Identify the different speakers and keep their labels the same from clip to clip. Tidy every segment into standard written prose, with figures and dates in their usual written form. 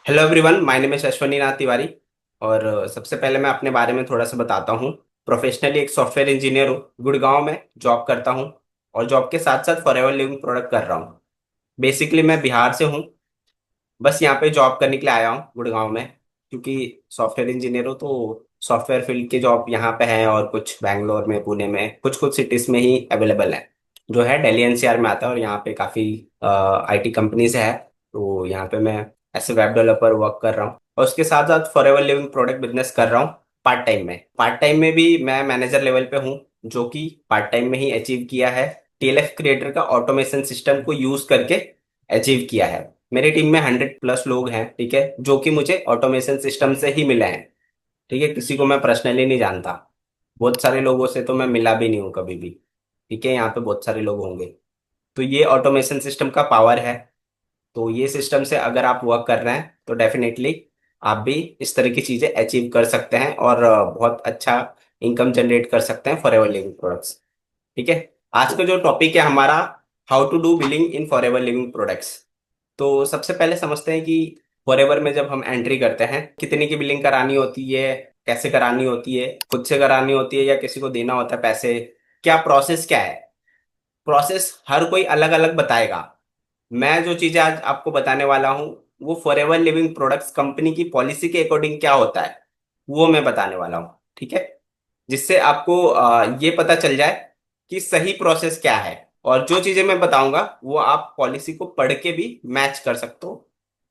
Speaker 1: Hello everyone, my name is Ashwani Nath Tiwari. और सबसे पहले मैं अपने बारे में थोड़ा सा बताता हूँ। प्रोफेशनली एक सॉफ्टवेयर इंजीनियर हूँ, गुड़गांव में जॉब करता हूँ। और जॉब के साथ साथ फॉरएवर लिविंग प्रोडक्ट कर रहा हूँ। बेसिकली मैं बिहार से हूँ। बस यहाँ पे जॉब करने के लिए आया हूँ गुड़गांव में, क्योंकि सॉफ्टवेयर इंजीनियर हूँ तो सॉफ्टवेयर फील्ड के जॉब यहाँ पे हैं, और कुछ बैंगलोर में, पुणे में, कुछ कुछ सिटीज़ में ही अवेलेबल है। जो है दिल्ली एनसीआर में आता है, और यहाँ पे काफ़ी आईटी कंपनीज है। तो यहाँ पे मैं ऐसे वेब डेवलपर वर्क कर रहा हूँ, और उसके साथ साथ फॉरएवर लिविंग प्रोडक्ट बिजनेस कर रहा हूँ। पार्ट टाइम में भी मैं मैनेजर लेवल पे हूँ, जो कि पार्ट टाइम में ही अचीव किया है। टीएलएफ क्रिएटर का ऑटोमेशन सिस्टम को यूज करके अचीव किया है। मेरी टीम में 100+ लोग हैं, ठीक है, जो कि मुझे ऑटोमेशन सिस्टम से ही मिले हैं। ठीक है, किसी को मैं पर्सनली नहीं जानता। बहुत सारे लोगों से तो मैं मिला भी नहीं हूँ कभी भी। ठीक है, यहाँ पे बहुत सारे लोग होंगे। तो ये ऑटोमेशन सिस्टम का पावर है। तो ये सिस्टम से अगर आप वर्क कर रहे हैं तो डेफिनेटली आप भी इस तरह की चीजें अचीव कर सकते हैं, और बहुत अच्छा इनकम जनरेट कर सकते हैं फॉरएवर लिविंग प्रोडक्ट्स। ठीक है। आज का जो टॉपिक है हमारा, how to do billing in Forever Living Products. तो सबसे पहले समझते हैं कि फॉरएवर में जब हम एंट्री करते हैं, कितने की बिलिंग करानी होती है, कैसे करानी होती है, खुद से करानी होती है या किसी को देना होता है पैसे, क्या प्रोसेस क्या है। प्रोसेस हर कोई अलग अलग बताएगा। मैं जो चीजें आज आपको बताने वाला हूँ, वो फॉरएवर लिविंग प्रोडक्ट्स कंपनी की पॉलिसी के अकॉर्डिंग क्या होता है, वो मैं बताने वाला हूँ। ठीक है। जिससे आपको ये पता चल जाए कि सही प्रोसेस क्या है। और जो चीजें मैं बताऊंगा वो आप पॉलिसी को पढ़ के भी मैच कर सकते हो।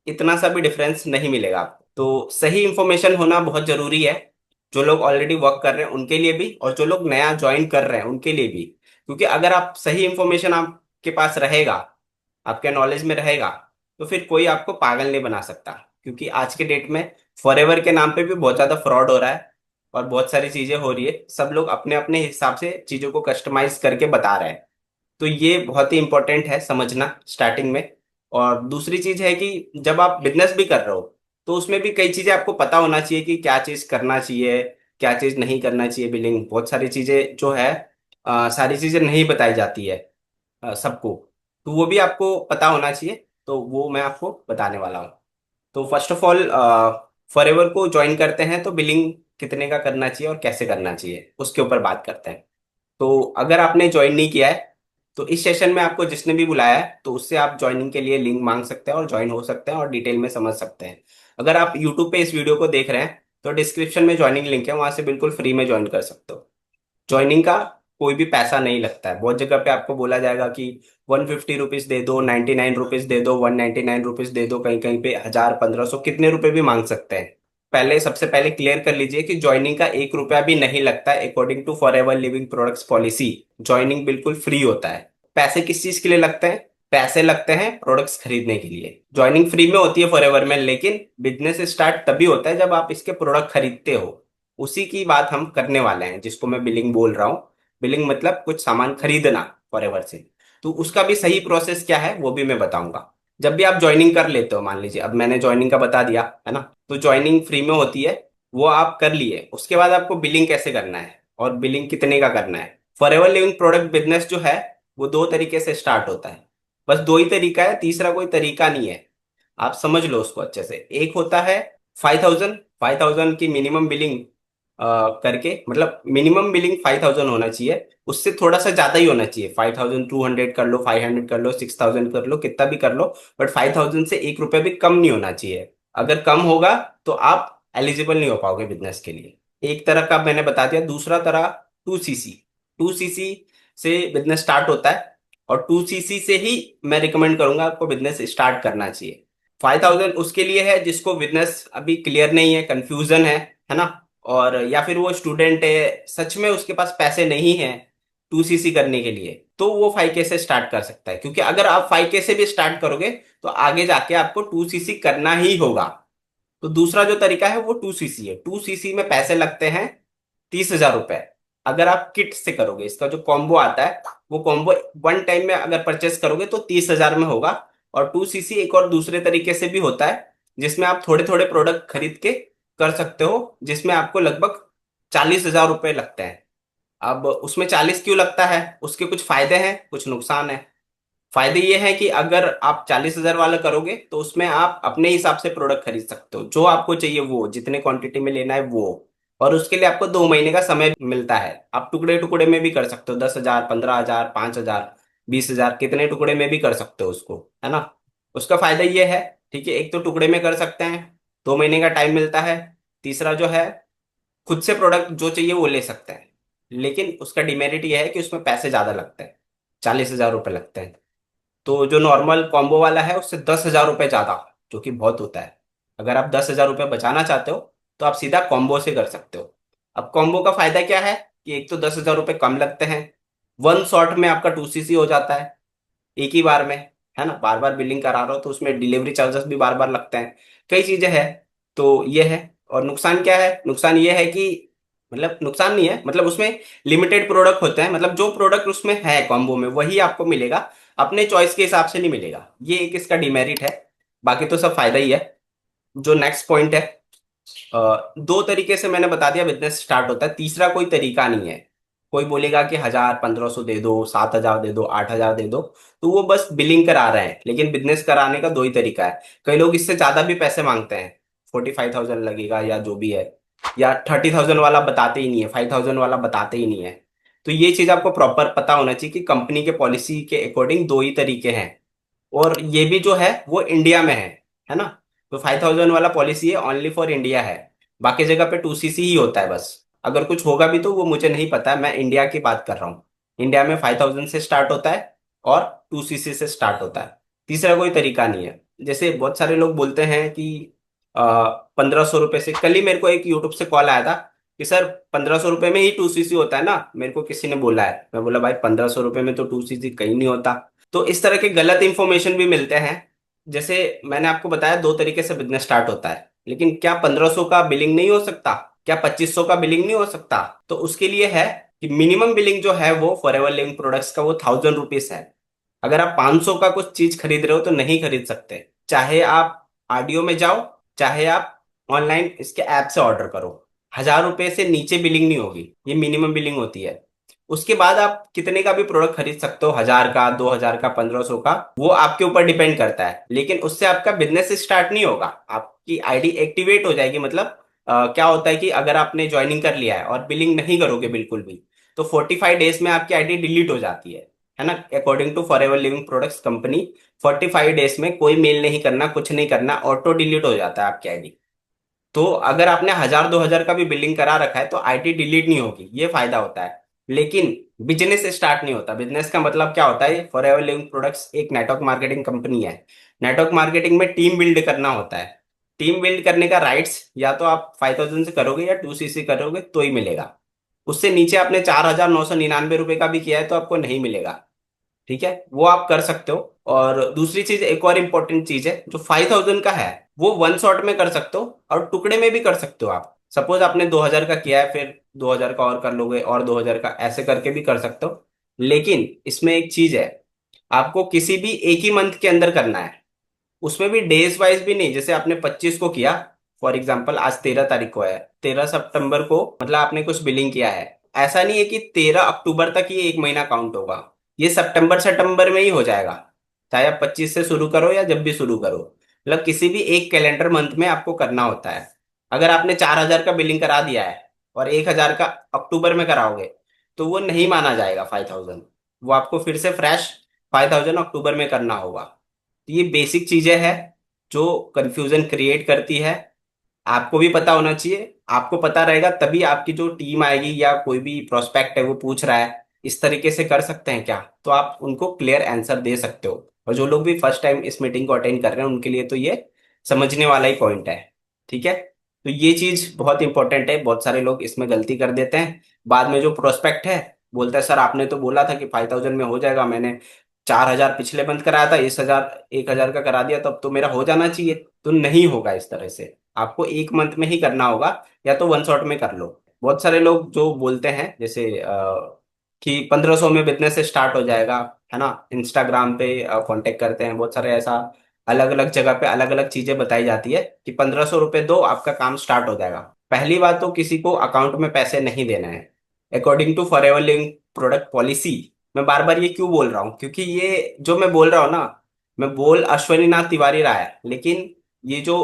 Speaker 1: इतना सा भी डिफरेंस नहीं मिलेगा आपको। तो सही इंफॉर्मेशन होना बहुत जरूरी है, जो लोग ऑलरेडी वर्क कर रहे हैं उनके लिए भी, और जो लोग नया ज्वाइन कर रहे हैं उनके लिए भी। क्योंकि अगर आप सही इंफॉर्मेशन आपके पास रहेगा, आपके नॉलेज में रहेगा, तो फिर कोई आपको पागल नहीं बना सकता। क्योंकि आज के डेट में फॉरएवर के नाम पे भी बहुत ज्यादा फ्रॉड हो रहा है, और बहुत सारी चीजें हो रही है। सब लोग अपने अपने हिसाब से चीजों को कस्टमाइज करके बता रहे हैं। तो ये बहुत ही इंपॉर्टेंट है समझना स्टार्टिंग में। और दूसरी चीज है कि जब आप बिजनेस भी कर रहे हो, तो उसमें भी कई चीजें आपको पता होना चाहिए कि क्या चीज करना चाहिए, क्या चीज नहीं करना चाहिए। बिलिंग बहुत सारी चीजें जो है, सारी चीजें नहीं बताई जाती है सबको। तो वो भी आपको पता होना चाहिए, तो वो मैं आपको बताने वाला हूँ। तो फर्स्ट ऑफ ऑल, फॉरएवर को ज्वाइन करते हैं तो बिलिंग कितने का करना चाहिए और कैसे करना चाहिए उसके ऊपर बात करते हैं। तो अगर आपने ज्वाइन नहीं किया है, तो इस सेशन में आपको जिसने भी बुलाया है तो उससे आप ज्वाइनिंग के लिए लिंक मांग सकते हैं, और ज्वाइन हो सकते हैं और डिटेल में समझ सकते हैं। अगर आप यूट्यूब पे इस वीडियो को देख रहे हैं तो डिस्क्रिप्शन में ज्वाइनिंग लिंक है, वहां से बिल्कुल फ्री में ज्वाइन कर सकते हो। ज्वाइनिंग का कोई भी पैसा नहीं लगता है। बहुत जगह पे आपको बोला जाएगा कि 150 रुपीज दे दो, 99 रुपीज दे दो, 199 रुपीज दे दो, कहीं कहीं पे 1000, 1500, कितने रुपए भी मांग सकते हैं। पहले सबसे पहले क्लियर कर लीजिए कि ज्वाइनिंग का 1 रुपया भी नहीं लगता है। According to Forever Living Products policy, joining बिल्कुल फ्री होता है। पैसे किस चीज के लिए लगते हैं? पैसे लगते हैं प्रोडक्ट्स खरीदने के लिए। ज्वाइनिंग फ्री में होती है फॉरएवर में, लेकिन बिजनेस स्टार्ट तभी होता है जब आप इसके प्रोडक्ट खरीदते हो। उसी की बात हम करने वाले हैं, जिसको मैं बिलिंग बोल रहा हूँ। बिलिंग मतलब कुछ सामान खरीदना फॉरएवर से। तो उसका भी सही प्रोसेस क्या है वो भी मैं बताऊंगा। जब भी आप ज्वाइनिंग कर लेते हो, मान लीजिए अब मैंने ज्वाइनिंग का बता दिया है ना, तो ज्वाइनिंग फ्री में होती है, वो आप कर लिए। उसके बाद आपको बिलिंग कैसे करना है और बिलिंग कितने का करना है। फॉरएवर लिविंग प्रोडक्ट बिजनेस जो है, वो दो तरीके से स्टार्ट होता है। बस दो ही तरीका है, तीसरा कोई तरीका नहीं है। आप समझ लो उसको अच्छे से। एक होता है 5,000 की मिनिमम बिलिंग करके, मतलब मिनिमम बिलिंग 5,000 होना चाहिए। उससे थोड़ा सा ज्यादा ही होना चाहिए, 5,200 कर लो, 500 कर लो, 6,000 कर लो, कितना भी कर लो। बट 5,000 से 1 रुपया भी कम नहीं होना चाहिए। अगर कम होगा तो आप एलिजिबल नहीं हो पाओगे बिजनेस के लिए। एक तरह का मैंने बता दिया। दूसरा तरह 2cc। 2cc से बिजनेस स्टार्ट होता है, और 2cc से ही मैं रिकमेंड करूंगा आपको बिजनेस स्टार्ट करना चाहिए। 5,000 उसके लिए है जिसको बिजनेस अभी क्लियर नहीं है, कंफ्यूजन है ना। और या फिर वो स्टूडेंट है, सच में उसके पास पैसे नहीं है 2cc करने के लिए, तो वो 5K से स्टार्ट कर सकता है। क्योंकि अगर आप 5K से भी स्टार्ट करोगे तो आगे जाके आपको 2cc करना ही होगा। तो दूसरा जो तरीका है वो 2cc है। 2cc में पैसे लगते हैं 30,000 रुपए। अगर आप किट से करोगे, इसका जो कॉम्बो आता है, वो कॉम्बो वन टाइम में अगर परचेस करोगे तो 30,000 में होगा। और 2cc एक और दूसरे तरीके से भी होता है, जिसमें आप थोड़े थोड़े प्रोडक्ट खरीद के कर सकते हो, जिसमें आपको लगभग 40,000 रुपए लगते हैं। अब उसमें 40 क्यों लगता है? उसके कुछ फायदे हैं, कुछ नुकसान है। फायदे ये है कि अगर आप 40,000 वाला करोगे तो उसमें आप अपने हिसाब से प्रोडक्ट खरीद सकते हो, जो आपको चाहिए वो, जितने क्वांटिटी में लेना है वो। और उसके लिए आपको 2 महीने का समय मिलता है। आप टुकड़े टुकड़े में भी कर सकते हो, 10,000, 15,000, 5,000, 20,000, कितने टुकड़े में भी कर सकते हो उसको, है ना। उसका फायदा ये है, ठीक है, एक तो टुकड़े में कर सकते हैं, 2 महीने का टाइम मिलता है। तीसरा जो है, खुद से प्रोडक्ट जो चाहिए वो ले सकते हैं। लेकिन उसका डिमेरिट ये है कि उसमें पैसे ज्यादा लगते हैं, 40,000 रुपये लगते हैं। तो जो नॉर्मल कॉम्बो वाला है उससे 10,000 रुपये ज्यादा, जो कि बहुत होता है। अगर आप 10,000 रुपये बचाना चाहते हो तो आप सीधा कॉम्बो से कर सकते हो। अब कॉम्बो का फायदा क्या है कि एक तो 10,000 रुपये कम लगते हैं, वन शॉट में आपका 2cc हो जाता है, एक ही बार में, है ना। बार बार बिलिंग करा रहा हो तो उसमें डिलीवरी चार्जेस भी बार बार लगते हैं, कई चीजें हैं। तो ये है। और नुकसान क्या है, नुकसान ये है कि, मतलब नुकसान नहीं है, मतलब उसमें लिमिटेड प्रोडक्ट होते हैं, मतलब जो प्रोडक्ट उसमें है कॉम्बो में वही आपको मिलेगा, अपने चॉइस के हिसाब से नहीं मिलेगा। ये एक इसका डिमेरिट है। बाकी तो सब फायदा ही है। जो नेक्स्ट पॉइंट है, 2 तरीके से मैंने बता दिया बिजनेस स्टार्ट होता है, तीसरा कोई तरीका नहीं है। कोई बोलेगा कि 1,000, 1,500 दे दो, 7,000 दे दो, 8,000 दे दो, तो वो बस बिलिंग करा रहे हैं। लेकिन बिजनेस कराने का 2 ही तरीका है। कई लोग इससे ज्यादा भी पैसे मांगते हैं, 45,000 लगेगा या जो भी है, या 30,000 वाला बताते ही नहीं है, 5,000 वाला बताते ही नहीं है। तो ये चीज आपको प्रॉपर पता होना चाहिए कि कंपनी के पॉलिसी के अकॉर्डिंग 2 ही तरीके हैं। और ये भी जो है वो इंडिया में है ना। तो 5,000 वाला पॉलिसी है, ओनली फॉर इंडिया है। बाकी जगह पे 2cc ही होता है बस। अगर कुछ होगा भी तो वो मुझे नहीं पता, मैं इंडिया की बात कर रहा हूँ। इंडिया में 5,000 से स्टार्ट होता है और 2cc से स्टार्ट होता है। तीसरा कोई तरीका नहीं है। जैसे बहुत सारे लोग बोलते हैं कि 1,500 रुपये से, कल ही मेरे को एक यूट्यूब से कॉल आया था कि सर 1,500 रुपये में ही 2cc होता है ना, मेरे को किसी ने बोला है। मैं बोला भाई 1,500 रुपये में तो 2cc कहीं नहीं होता। तो इस तरह के गलत इंफॉर्मेशन भी मिलते हैं। जैसे मैंने आपको बताया 2 तरीके से बिजनेस स्टार्ट होता है, लेकिन क्या 1,500 का बिलिंग नहीं हो सकता, क्या 2,500 का बिलिंग नहीं हो सकता? तो उसके लिए है कि मिनिमम बिलिंग जो है वो फॉरएवर लिविंग प्रोडक्ट्स का वो 1,000 रुपीज है। अगर आप 500 का कुछ चीज खरीद रहे हो तो नहीं खरीद सकते, चाहे आप आरडीओ में जाओ, चाहे आप ऑनलाइन इसके ऐप से ऑर्डर करो। 1,000 रुपये से नीचे बिलिंग नहीं होगी, ये मिनिमम बिलिंग होती है। उसके बाद आप कितने का भी प्रोडक्ट खरीद सकते हो, 1,000 का, 2,000 का, 1,500 का, वो आपके ऊपर डिपेंड करता है। लेकिन उससे आपका बिजनेस स्टार्ट नहीं होगा, आपकी आईडी एक्टिवेट हो जाएगी। मतलब क्या होता है कि अगर आपने ज्वाइनिंग कर लिया है और बिलिंग नहीं करोगे बिल्कुल भी, तो 45 डेज में आपकी आईडी डिलीट हो जाती है ना। According to Forever Living Products company, 45 days में कोई मेल नहीं करना, कुछ नहीं करना, ऑटो डिलीट हो जाता है आपकी आईडी। तो अगर आपने 1,000, 2,000 का भी बिलिंग करा रखा है तो आईटी डिलीट नहीं होगी, ये फायदा होता है। लेकिन बिजनेस स्टार्ट नहीं होता। बिजनेस का मतलब क्या होता है, फॉर एवर लिविंग प्रोडक्ट्स एक नेटवर्क मार्केटिंग कंपनी है। नेटवर्क मार्केटिंग में टीम बिल्ड करना होता है। टीम बिल्ड करने का राइट्स या तो आप 5,000 से करोगे या 2cc करोगे तो ही मिलेगा। उससे नीचे आपने 4,999 रुपये का भी किया है तो आपको नहीं मिलेगा। ठीक है, वो आप कर सकते हो। और दूसरी चीज, एक और इम्पोर्टेंट चीज है, जो 5,000 का है वो वन शॉट में कर सकते हो और टुकड़े में भी कर सकते हो। आप सपोज आपने 2,000 का किया है, फिर 2,000 का और कर लोगे, और 2,000 का, ऐसे करके भी कर सकते हो। लेकिन इसमें एक चीज है, आपको किसी भी एक ही मंथ के अंदर करना है। उसमें भी डेज वाइज भी नहीं। जैसे आपने 25 को किया, फॉर एग्जाम्पल आज 13 तारीख को है, 13 सितंबर को मतलब आपने कुछ बिलिंग किया है, ऐसा नहीं है कि 13 अक्टूबर तक ये एक महीना काउंट होगा। ये सितंबर सितंबर में ही हो जाएगा, चाहे आप 25 से शुरू करो या जब भी शुरू करो। मतलब किसी भी एक कैलेंडर मंथ में आपको करना होता है। अगर आपने 4,000 का बिलिंग करा दिया है और 1,000 का अक्टूबर में कराओगे तो वो नहीं माना जाएगा 5,000। वो आपको फिर से फ्रेश 5,000 अक्टूबर में करना होगा। तो ये बेसिक चीजें हैं जो कंफ्यूजन क्रिएट करती है। आपको भी पता होना चाहिए। आपको पता रहेगा तभी आपकी जो टीम आएगी या कोई भी प्रोस्पेक्ट है वो पूछ रहा है इस तरीके से कर सकते हैं क्या, तो आप उनको क्लियर आंसर दे सकते हो। और जो लोग भी फर्स्ट टाइम इस मीटिंग को अटेंड कर रहे हैं उनके लिए तो ये समझने वाला ही पॉइंट है। ठीक है, तो ये चीज बहुत इंपॉर्टेंट है। बहुत सारे लोग इसमें गलती कर देते हैं। बाद में जो प्रोस्पेक्ट है बोलता है सर आपने तो बोला था कि 5,000 में हो जाएगा, मैंने 4,000 पिछले मंथ कराया था, 1,000 का करा दिया, तब तो मेरा हो जाना चाहिए। तो नहीं होगा इस तरह से, आपको एक मंथ में ही करना होगा, या तो वन शॉट में कर लो। बहुत सारे लोग जो बोलते हैं जैसे कि 1,500 में बिजनेस स्टार्ट हो जाएगा, है ना, इंस्टाग्राम पे कांटेक्ट करते हैं बहुत सारे, ऐसा अलग अलग जगह पे अलग अलग चीजें बताई जाती है कि 1,500 रुपये दो आपका काम स्टार्ट हो जाएगा। पहली बात तो किसी को अकाउंट में पैसे नहीं देना है। According to Forever Living product policy, मैं बार बार ये क्यों बोल रहा हूँ, क्योंकि ये जो मैं बोल रहा हूँ ना, मैं बोल अश्वनी नाथ तिवारी रहा है, लेकिन ये जो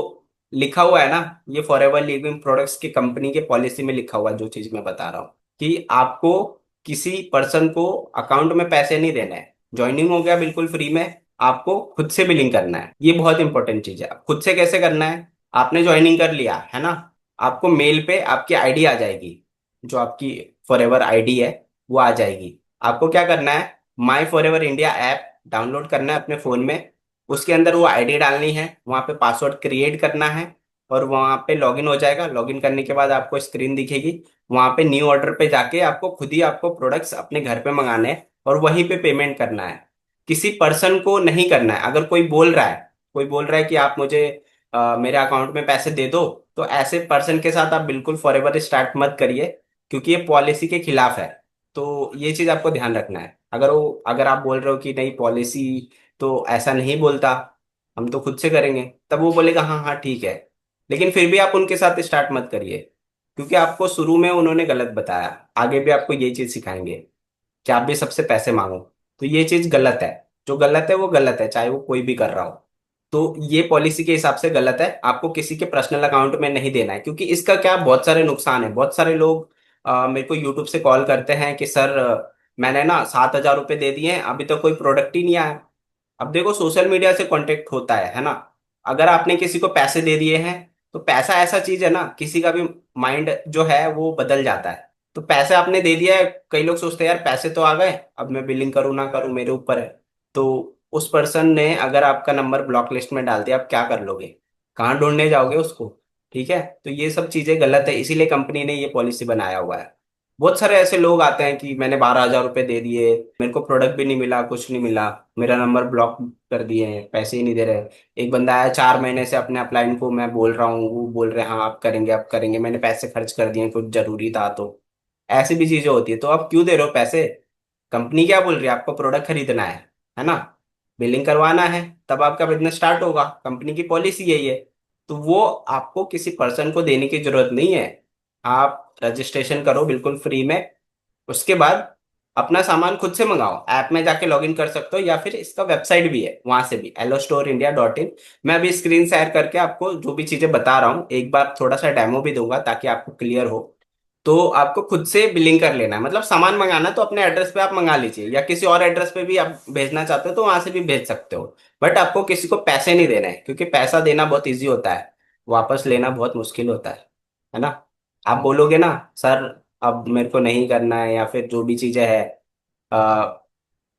Speaker 1: लिखा हुआ है ना, ये फॉरएवर लिविंग प्रोडक्ट्स की कंपनी के पॉलिसी में लिखा हुआ है, जो चीज मैं बता रहा हूँ कि आपको किसी पर्सन को अकाउंट में पैसे नहीं देने हैं। ज्वाइनिंग हो गया बिल्कुल फ्री में, आपको खुद से बिलिंग करना है। ये बहुत इंपॉर्टेंट चीज है। खुद से कैसे करना है? आपने ज्वाइनिंग कर लिया है ना, आपको मेल पे आपकी आईडी आ जाएगी, जो आपकी फॉरएवर आईडी है वो आ जाएगी। आपको क्या करना है, माई फॉरएवर इंडिया ऐप डाउनलोड करना है अपने फोन में। उसके अंदर वो आईडी डालनी है, वहां पे पासवर्ड क्रिएट करना है, और वहां पे लॉगिन हो जाएगा। लॉगिन करने के बाद आपको स्क्रीन दिखेगी, वहां पे न्यू ऑर्डर पे जाके आपको खुद ही आपको प्रोडक्ट्स अपने घर पे मंगाने हैं और वहीं पे पेमेंट करना है। किसी पर्सन को नहीं करना है। अगर कोई बोल रहा है कि आप मुझे मेरे अकाउंट में पैसे दे दो, तो ऐसे पर्सन के साथ आप बिल्कुल फॉरएवर स्टार्ट मत करिए, क्योंकि ये पॉलिसी के खिलाफ है। तो ये चीज आपको ध्यान रखना है। अगर आप बोल रहे हो कि नहीं पॉलिसी तो ऐसा नहीं बोलता, हम तो खुद से करेंगे, तब वो बोलेगा हाँ हाँ ठीक है। लेकिन फिर भी आप उनके साथ स्टार्ट मत करिए, क्योंकि आपको शुरू में उन्होंने गलत बताया। आगे भी आपको ये चीज सिखाएंगे कि आप भी सबसे पैसे मांगो, तो ये चीज गलत है। जो गलत है वो गलत है, चाहे वो कोई भी कर रहा हो। तो ये पॉलिसी के हिसाब से गलत है। आपको किसी के पर्सनल अकाउंट में नहीं देना है, क्योंकि इसका क्या बहुत सारे नुकसान है। बहुत सारे लोग मेरे को यूट्यूब से कॉल करते हैं कि सर मैंने ना 7,000 रुपये दे दिए हैं, अभी तक कोई प्रोडक्ट ही नहीं आया। अब देखो, सोशल मीडिया से कांटेक्ट होता है ना। अगर आपने किसी को पैसे दे दिए हैं, तो पैसा ऐसा चीज है ना, किसी का भी माइंड जो है वो बदल जाता है। तो पैसे आपने दे दिया है, कई लोग सोचते हैं यार पैसे तो आ गए, अब मैं बिलिंग करूँ ना करूँ मेरे ऊपर है। तो उस पर्सन ने अगर आपका नंबर ब्लॉक लिस्ट में डाल दिया, आप क्या कर लोगे? कहाँ ढूंढने जाओगे उसको? ठीक है, तो ये सब चीजें गलत है, इसीलिए कंपनी ने ये पॉलिसी बनाया हुआ है। बहुत सारे ऐसे लोग आते हैं कि मैंने 12,000 रुपये दे दिए, मेरे को प्रोडक्ट भी नहीं मिला, कुछ नहीं मिला, मेरा नंबर ब्लॉक कर दिए हैं, पैसे ही नहीं दे रहे। एक बंदा आया 4 महीने से अपने अपलाइन को मैं बोल रहा हूँ, वो बोल रहे हैं हाँ आप करेंगे आप करेंगे, मैंने पैसे खर्च कर दिए, कुछ जरूरी था तो। ऐसी भी चीजें होती है, तो आप क्यों दे रहे हो पैसे? कंपनी क्या बोल रही है? आपको प्रोडक्ट खरीदना है ना, बिलिंग करवाना है, तब आपका बिजनेस स्टार्ट होगा। कंपनी की पॉलिसी यही है। तो वो आपको किसी पर्सन को देने की जरूरत नहीं है। आप रजिस्ट्रेशन करो बिल्कुल फ्री में, उसके बाद अपना सामान खुद से मंगाओ। ऐप में जाके लॉगिन कर सकते हो, या फिर इसका वेबसाइट भी है, वहां से भी allostorindia.in। मैं अभी स्क्रीन शेयर करके आपको जो भी चीजें बता रहा हूँ एक बार थोड़ा सा डेमो भी दूंगा, ताकि आपको क्लियर हो। तो आपको खुद से बिलिंग कर लेना है, मतलब सामान मंगाना तो अपने एड्रेस पे आप मंगा लीजिए, या किसी और एड्रेस पे भी आप भेजना चाहते हो तो वहां से भी भेज सकते हो। बट आपको किसी को पैसे नहीं देना है, क्योंकि पैसा देना बहुत इजी होता है, वापस लेना बहुत मुश्किल होता है ना। आप बोलोगे ना सर अब मेरे को नहीं करना है, या फिर जो भी चीजें है आ,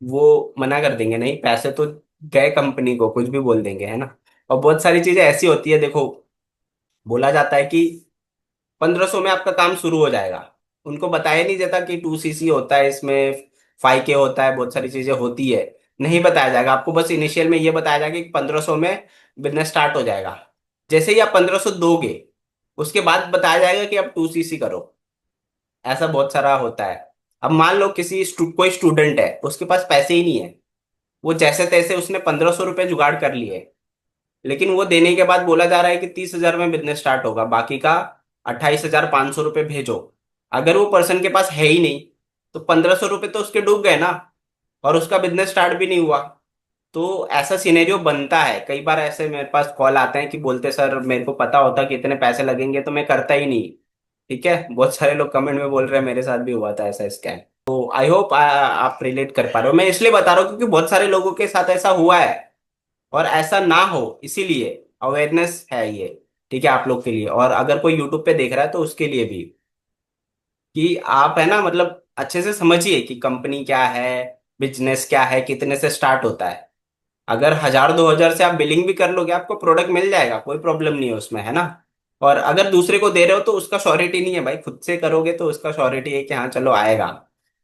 Speaker 1: वो मना कर देंगे, नहीं पैसे तो गए कंपनी को, कुछ भी बोल देंगे, है ना। और बहुत सारी चीजें ऐसी होती है, देखो बोला जाता है कि 1,500 में आपका काम शुरू हो जाएगा। उनको बताया नहीं जाता कि 2cc होता है इसमें, 5K होता है, बहुत सारी चीजें होती है। नहीं बताया जाएगा आपको, बस इनिशियल में ये बताया जाएगा कि 1,500 में बिजनेस स्टार्ट हो जाएगा। जैसे ही आप 1,500 दोगे, उसके बाद बताया जाएगा कि आप 2cc करो। ऐसा बहुत सारा होता है। अब मान लो कोई स्टूडेंट है, उसके पास पैसे ही नहीं है, वो जैसे तैसे उसने 1,500 रुपये जुगाड़ कर लिए, लेकिन वो देने के बाद बोला जा रहा है कि 30,000 में बिजनेस स्टार्ट होगा, बाकी का 28,500 रुपये भेजो। अगर वो पर्सन के पास है ही नहीं, तो 1,500 रुपये तो उसके डूब गए ना, और उसका बिजनेस स्टार्ट भी नहीं हुआ। तो ऐसा सिनेरियो बनता है कई बार। ऐसे मेरे पास कॉल आते हैं कि बोलते सर मेरे को पता होता कि इतने पैसे लगेंगे तो मैं करता ही नहीं। ठीक है, बहुत सारे लोग कमेंट में बोल रहे हैं मेरे साथ भी हुआ था ऐसा स्कैम। तो आई होप आप रिलेट कर पा रहे हो। मैं इसलिए बता रहा हूँ क्योंकि बहुत सारे लोगों के साथ ऐसा हुआ है, और ऐसा ना हो इसीलिए अवेयरनेस है ये। ठीक है, आप लोग के लिए, और अगर कोई यूट्यूब पे देख रहा है तो उसके लिए भी, कि आप है ना मतलब अच्छे से समझिए कि कंपनी क्या है, बिजनेस क्या है, कितने से स्टार्ट होता है। अगर 1,000 2,000 से आप बिलिंग भी कर लोगे, आपको प्रोडक्ट मिल जाएगा, कोई प्रॉब्लम नहीं है उसमें, है ना। और अगर दूसरे को दे रहे हो तो उसका श्योरिटी नहीं है भाई, खुद से करोगे तो उसका श्योरिटी है कि हाँ चलो आएगा।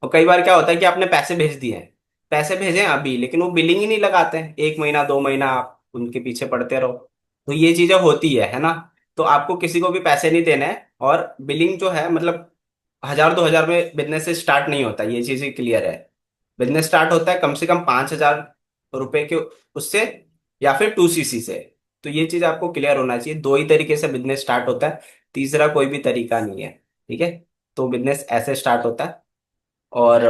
Speaker 1: और कई बार क्या होता है कि आपने पैसे भेज दिए हैं, पैसे भेजे अभी, लेकिन वो बिलिंग ही नहीं लगाते हैं, 1 महीना 2 महीना आप उनके पीछे पड़ते रहो। तो ये चीजें होती है ना। तो आपको किसी को भी पैसे नहीं देने हैं, और बिलिंग जो है मतलब 1,000 2,000 में बिजनेस से स्टार्ट नहीं होता, ये चीजें क्लियर है। बिजनेस स्टार्ट होता है कम से कम 5,000 रुपए के उससे, या फिर 2cc से। तो ये चीज आपको क्लियर होना चाहिए, दो ही तरीके से बिजनेस स्टार्ट होता है, तीसरा कोई भी तरीका नहीं है। ठीक है, तो बिजनेस ऐसे स्टार्ट होता है। और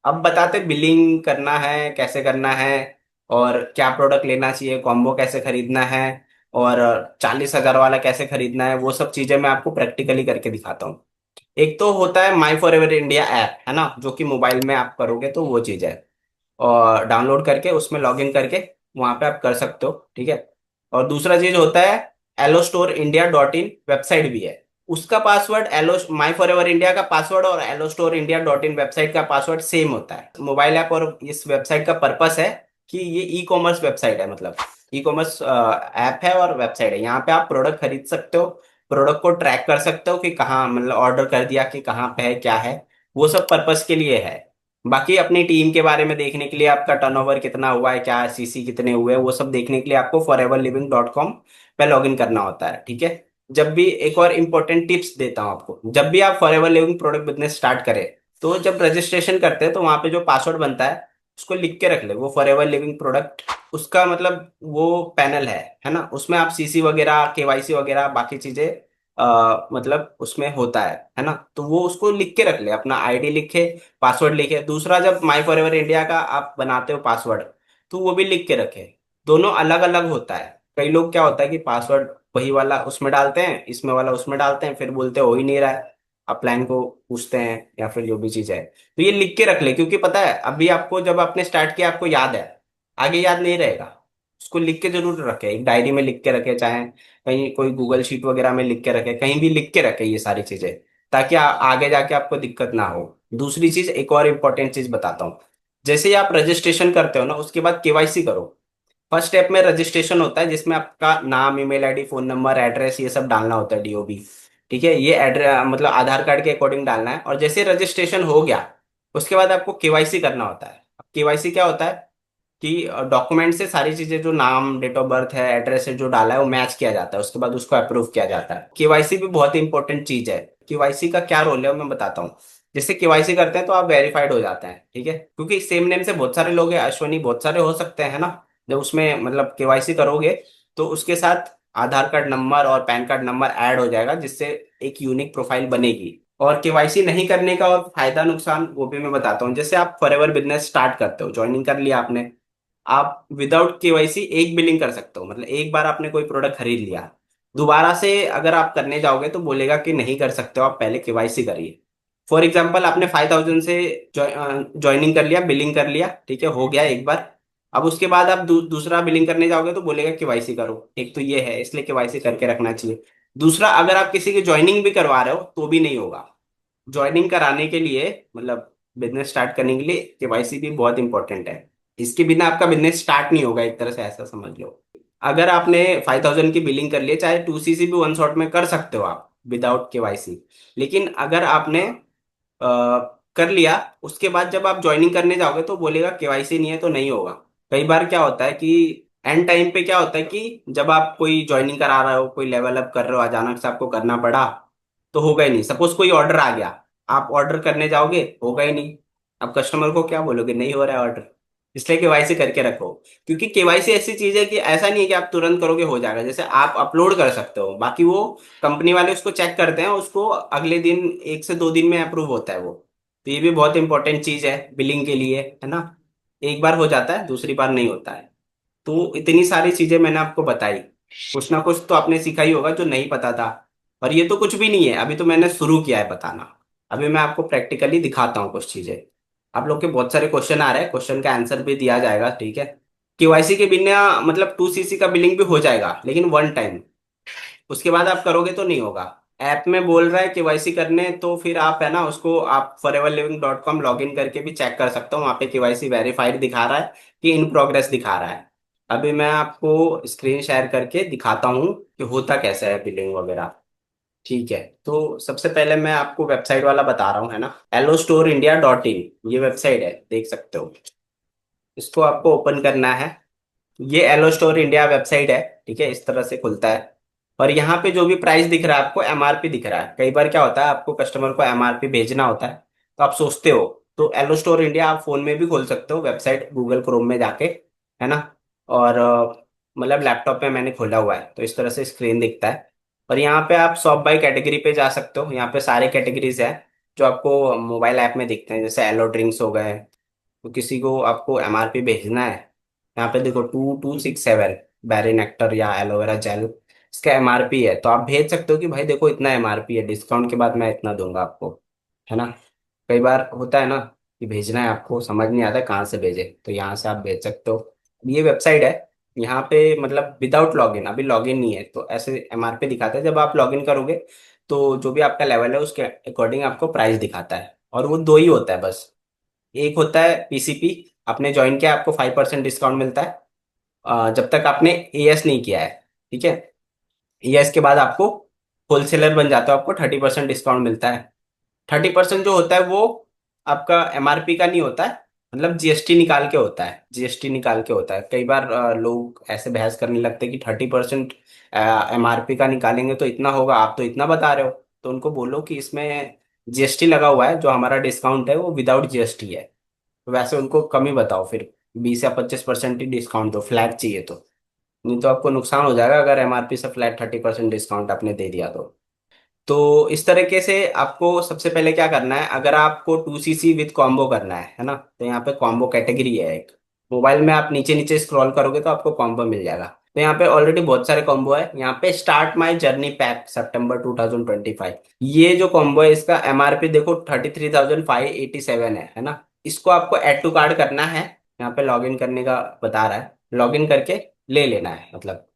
Speaker 1: अब बताते बिलिंग करना है कैसे करना है, और क्या प्रोडक्ट लेना चाहिए, कॉम्बो कैसे खरीदना है, और 40,000 वाला कैसे खरीदना है, वो सब चीजें मैं आपको प्रैक्टिकली करके दिखाता हूँ। एक तो होता है माई फॉर एवर इंडिया ऐप, है ना, जो कि मोबाइल में आप करोगे तो वो चीज है, और डाउनलोड करके उसमें लॉग इन करके वहां पे आप कर सकते हो, ठीक है। और दूसरा चीज होता है allostorindia.in वेबसाइट भी है, उसका पासवर्ड एलो माई फॉर एवर इंडिया का पासवर्ड और allostorindia.in वेबसाइट का पासवर्ड सेम होता है। मोबाइल ऐप और इस वेबसाइट का पर्पस है कि ये ई कॉमर्स वेबसाइट है, मतलब ई कॉमर्स ऐप है और वेबसाइट है। यहाँ पे आप प्रोडक्ट खरीद सकते हो, प्रोडक्ट को ट्रैक कर सकते हो कि कहाँ, मतलब ऑर्डर कर दिया कि कहाँ पे है क्या है, वो सब पर्पस के लिए है। बाकी अपनी टीम के बारे में देखने के लिए, आपका टर्नओवर कितना हुआ है, क्या सीसी कितने हुए हैं, वो सब देखने के लिए आपको foreverliving.com पे लॉग इन करना होता है, ठीक है। जब भी एक और इम्पोर्टेंट टिप्स देता हूँ आपको, जब भी आप forever living product business start करें, तो जब रजिस्ट्रेशन करते हैं तो वहां पे जो पासवर्ड बनता है उसको लिख के रख ले, वो फॉरएवर लिविंग प्रोडक्ट, उसका मतलब वो पैनल है ना, उसमें आप सीसी वगैरह केवाईसी वगैरह बाकी चीजें मतलब उसमें होता है ना, तो वो उसको लिख के रख ले, अपना आईडी लिखे, पासवर्ड लिखे। दूसरा, जब माई फॉर एवर इंडिया का आप बनाते हो पासवर्ड, तो वो भी लिख के रखे। दोनों अलग अलग होता है। कई लोग क्या होता है कि पासवर्ड वही वाला उसमें डालते हैं, इसमें वाला उसमें डालते हैं, फिर बोलते हैं हो ही नहीं रहा है, अपलाइन को पूछते हैं या फिर जो भी चीज है। तो ये लिख के रख ले, क्योंकि पता है अभी आपको जब आपने स्टार्ट किया आपको याद है, आगे याद नहीं रहेगा। उसको लिख के जरूर रखे, एक डायरी में लिख के रखे, चाहे कहीं कोई गूगल शीट वगैरह में लिख के रखे, कहीं भी लिख के रखे ये सारी चीजें, ताकि आगे जाके आपको दिक्कत ना हो। दूसरी चीज, एक और इम्पोर्टेंट चीज बताता हूँ। जैसे ही आप रजिस्ट्रेशन करते हो ना, उसके बाद केवाईसी करो। फर्स्ट स्टेप में रजिस्ट्रेशन होता है, जिसमें आपका नाम, email ID, phone number, address, ये सब डालना होता है, डीओबी, ठीक है। ये एड्रेस मतलब आधार कार्ड के अकॉर्डिंग डालना है। और जैसे रजिस्ट्रेशन हो गया, उसके बाद आपको केवाईसी करना होता है। केवाईसी क्या होता है कि डॉक्यूमेंट से सारी चीजें, जो नाम, डेट ऑफ बर्थ है, एड्रेस है, जो डाला है वो मैच किया जाता है, उसके बाद उसको अप्रूव किया जाता है। केवाईसी भी बहुत इंपॉर्टेंट चीज है। केवाईसी का क्या रोल है वो मैं बताता हूँ। जैसे केवाईसी करते हैं तो आप वेरीफाइड हो जाते हैं, ठीक है, क्योंकि सेम नेम से बहुत सारे लोग हैं, अश्वनी बहुत सारे हो सकते हैं ना। जब उसमें मतलब केवाईसी करोगे तो उसके साथ आधार कार्ड नंबर और पैन कार्ड नंबर ऐड हो जाएगा, जिससे एक यूनिक प्रोफाइल बनेगी। और केवाईसी नहीं करने का और फायदा नुकसान वो भी मैं बताता हूँ। जैसे आप फॉरएवर बिजनेस स्टार्ट करते हो, ज्वाइनिंग कर लिया आपने, आप विदाउट केवाईसी एक बिलिंग कर सकते हो, मतलब एक बार आपने कोई प्रोडक्ट खरीद लिया, दोबारा से अगर आप करने जाओगे तो बोलेगा कि नहीं कर सकते हो, आप पहले केवाईसी करिए। फॉर एग्जाम्पल, आपने 5,000 से ज्वाइनिंग कर लिया, बिलिंग कर लिया, ठीक है, हो गया एक बार। अब उसके बाद आप दूसरा बिलिंग करने जाओगे तो बोलेगा केवाईसी करो। एक तो ये है, इसलिए केवाईसी करके रखना चाहिए। दूसरा, अगर आप किसी की ज्वाइनिंग भी करवा रहे हो तो भी नहीं होगा। ज्वाइनिंग कराने के लिए, मतलब बिजनेस स्टार्ट करने के लिए केवाईसी भी बहुत इंपॉर्टेंट है। इसके बिना आपका बिजनेस स्टार्ट नहीं होगा, एक तरह से ऐसा समझ लो। अगर आपने 5,000 की बिलिंग कर ली है, चाहे 2 सीसी भी वन शॉट में कर सकते हो आप विदाउट केवाईसी। लेकिन अगर आपने कर लिया, उसके बाद जब आप ज्वाइनिंग करने जाओगे तो बोलेगा केवाईसी नहीं है तो नहीं होगा। कई बार क्या होता है कि एंड टाइम पे क्या होता है कि जब आप कोई ज्वाइनिंग करा रहे हो, कोई लेवल अप कर रहे हो, अचानक से आपको करना पड़ा, तो होगा ही नहीं। सपोज कोई ऑर्डर आ गया, आप ऑर्डर करने जाओगे, होगा ही नहीं। आप कस्टमर को क्या बोलोगे, नहीं हो रहा है ऑर्डर। इसलिए केवाईसी करके रखो, क्योंकि केवाईसी ऐसी चीज है कि ऐसा नहीं है कि आप तुरंत करोगे हो जाएगा। जैसे आप अपलोड कर सकते हो, बाकी वो कंपनी वाले उसको चेक करते हैं, उसको अगले दिन 1 से 2 दिन में अप्रूव होता है वो। तो ये भी बहुत इंपॉर्टेंट चीज है बिलिंग के लिए, है ना। एक बार हो जाता है, दूसरी बार नहीं होता है। तो इतनी सारी चीजें मैंने आपको बताई, कुछ ना कुछ तो आपने सीखा ही होगा जो नहीं पता था। और ये तो कुछ भी नहीं है, अभी तो मैंने शुरू किया है बताना। अभी मैं आपको प्रैक्टिकली दिखाता हूँ कुछ चीजें। आप लोग के बहुत सारे क्वेश्चन आ रहे हैं, क्वेश्चन का आंसर भी दिया जाएगा, ठीक है। केवाईसी के बिना मतलब 2 सीसी का बिलिंग भी हो जाएगा, लेकिन वन टाइम। उसके बाद आप करोगे तो नहीं होगा। ऐप में बोल रहा है केवाईसी करने, तो फिर आप, है ना, उसको आप foreverliving.com लॉग इन करके भी चेक कर सकते हो, वहाँ पे केवाईसी वेरीफाइड दिखा रहा है कि इन प्रोग्रेस दिखा रहा है। अभी मैं आपको स्क्रीन शेयर करके दिखाता हूँ कि होता कैसा है बिलिंग वगैरह, ठीक है। तो सबसे पहले मैं आपको वेबसाइट वाला बता रहा हूँ, है ना, allostorindia.in ये वेबसाइट है, देख सकते हो। इसको आपको ओपन करना है। ये एलो स्टोर इंडिया वेबसाइट है, ठीक है, इस तरह से खुलता है। और यहाँ पे जो भी प्राइस दिख रहा है आपको, एमआरपी दिख रहा है। कई बार क्या होता है, आपको कस्टमर को एमआरपी भेजना होता है, तो आप सोचते हो, तो एलो स्टोर इंडिया आप फोन में भी खोल सकते हो वेबसाइट, गूगल क्रोम में जाके, है ना। और मतलब लैपटॉप में मैंने खोला हुआ है, तो इस तरह से स्क्रीन दिखता है। और यहाँ पे आप शॉप बाई कैटेगरी पे जा सकते हो, यहाँ पे सारे कैटेगरीज हैं जो आपको मोबाइल ऐप में दिखते हैं, जैसे एलो ड्रिंक्स हो गए, तो किसी को आपको एमआरपी भेजना है, यहाँ पे देखो 2267 बैरिन एक्टर या एलोवेरा जेल, इसका एमआरपी है। तो आप भेज सकते हो कि भाई देखो इतना एमआरपी है, डिस्काउंट के बाद मैं इतना दूंगा आपको, है ना। कई बार होता है ना कि भेजना है आपको, समझ नहीं आता कहाँ से भेजे, तो यहाँ से आप भेज सकते हो। ये वेबसाइट है, यहाँ पे मतलब विदाउट लॉगिन, अभी लॉगिन नहीं है, तो ऐसे एमआरपी दिखाता है। जब आप लॉगिन करोगे तो जो भी आपका लेवल है उसके अकॉर्डिंग आपको प्राइस दिखाता है, और वो दो ही होता है बस। एक होता है पीसीपी, आपने ज्वाइन किया आपको 5% डिस्काउंट मिलता है, जब तक आपने एएस नहीं किया है, ठीक है। एएस के बाद आपको होलसेलर बन जाते हो, आपको 30% डिस्काउंट मिलता है। 30% जो होता है वो आपका एमआरपी का नहीं होता है, मतलब जीएसटी निकाल के होता है, जीएसटी निकाल के होता है। कई बार लोग ऐसे बहस करने लगते हैं कि 30% एमआरपी का निकालेंगे तो इतना होगा, आप तो इतना बता रहे हो। तो उनको बोलो कि इसमें जीएसटी लगा हुआ है, जो हमारा डिस्काउंट है वो विदाउट जीएसटी है। तो वैसे उनको कम ही बताओ फिर, 20 या 25% ही डिस्काउंट दो, फ्लैट चाहिए तो। नहीं तो आपको नुकसान हो जाएगा अगर एमआरपी से फ्लैट 30% डिस्काउंट आपने दे दिया तो इस तरीके से आपको सबसे पहले क्या करना है, अगर आपको 2cc विद कॉम्बो करना है ना, तो यहाँ पे कॉम्बो कैटेगरी है एक। मोबाइल में आप नीचे नीचे स्क्रॉल करोगे तो आपको कॉम्बो मिल जाएगा। तो यहाँ पे ऑलरेडी बहुत सारे कॉम्बो है। यहाँ पे स्टार्ट माई जर्नी पैक सितंबर 2025, ये जो कॉम्बो है इसका एमआरपी देखो 33,587 है ना। इसको आपको ऐड टू कार्ड करना है, यहाँ पे लॉगिन करने का बता रहा है, लॉगिन करके ले लेना है। मतलब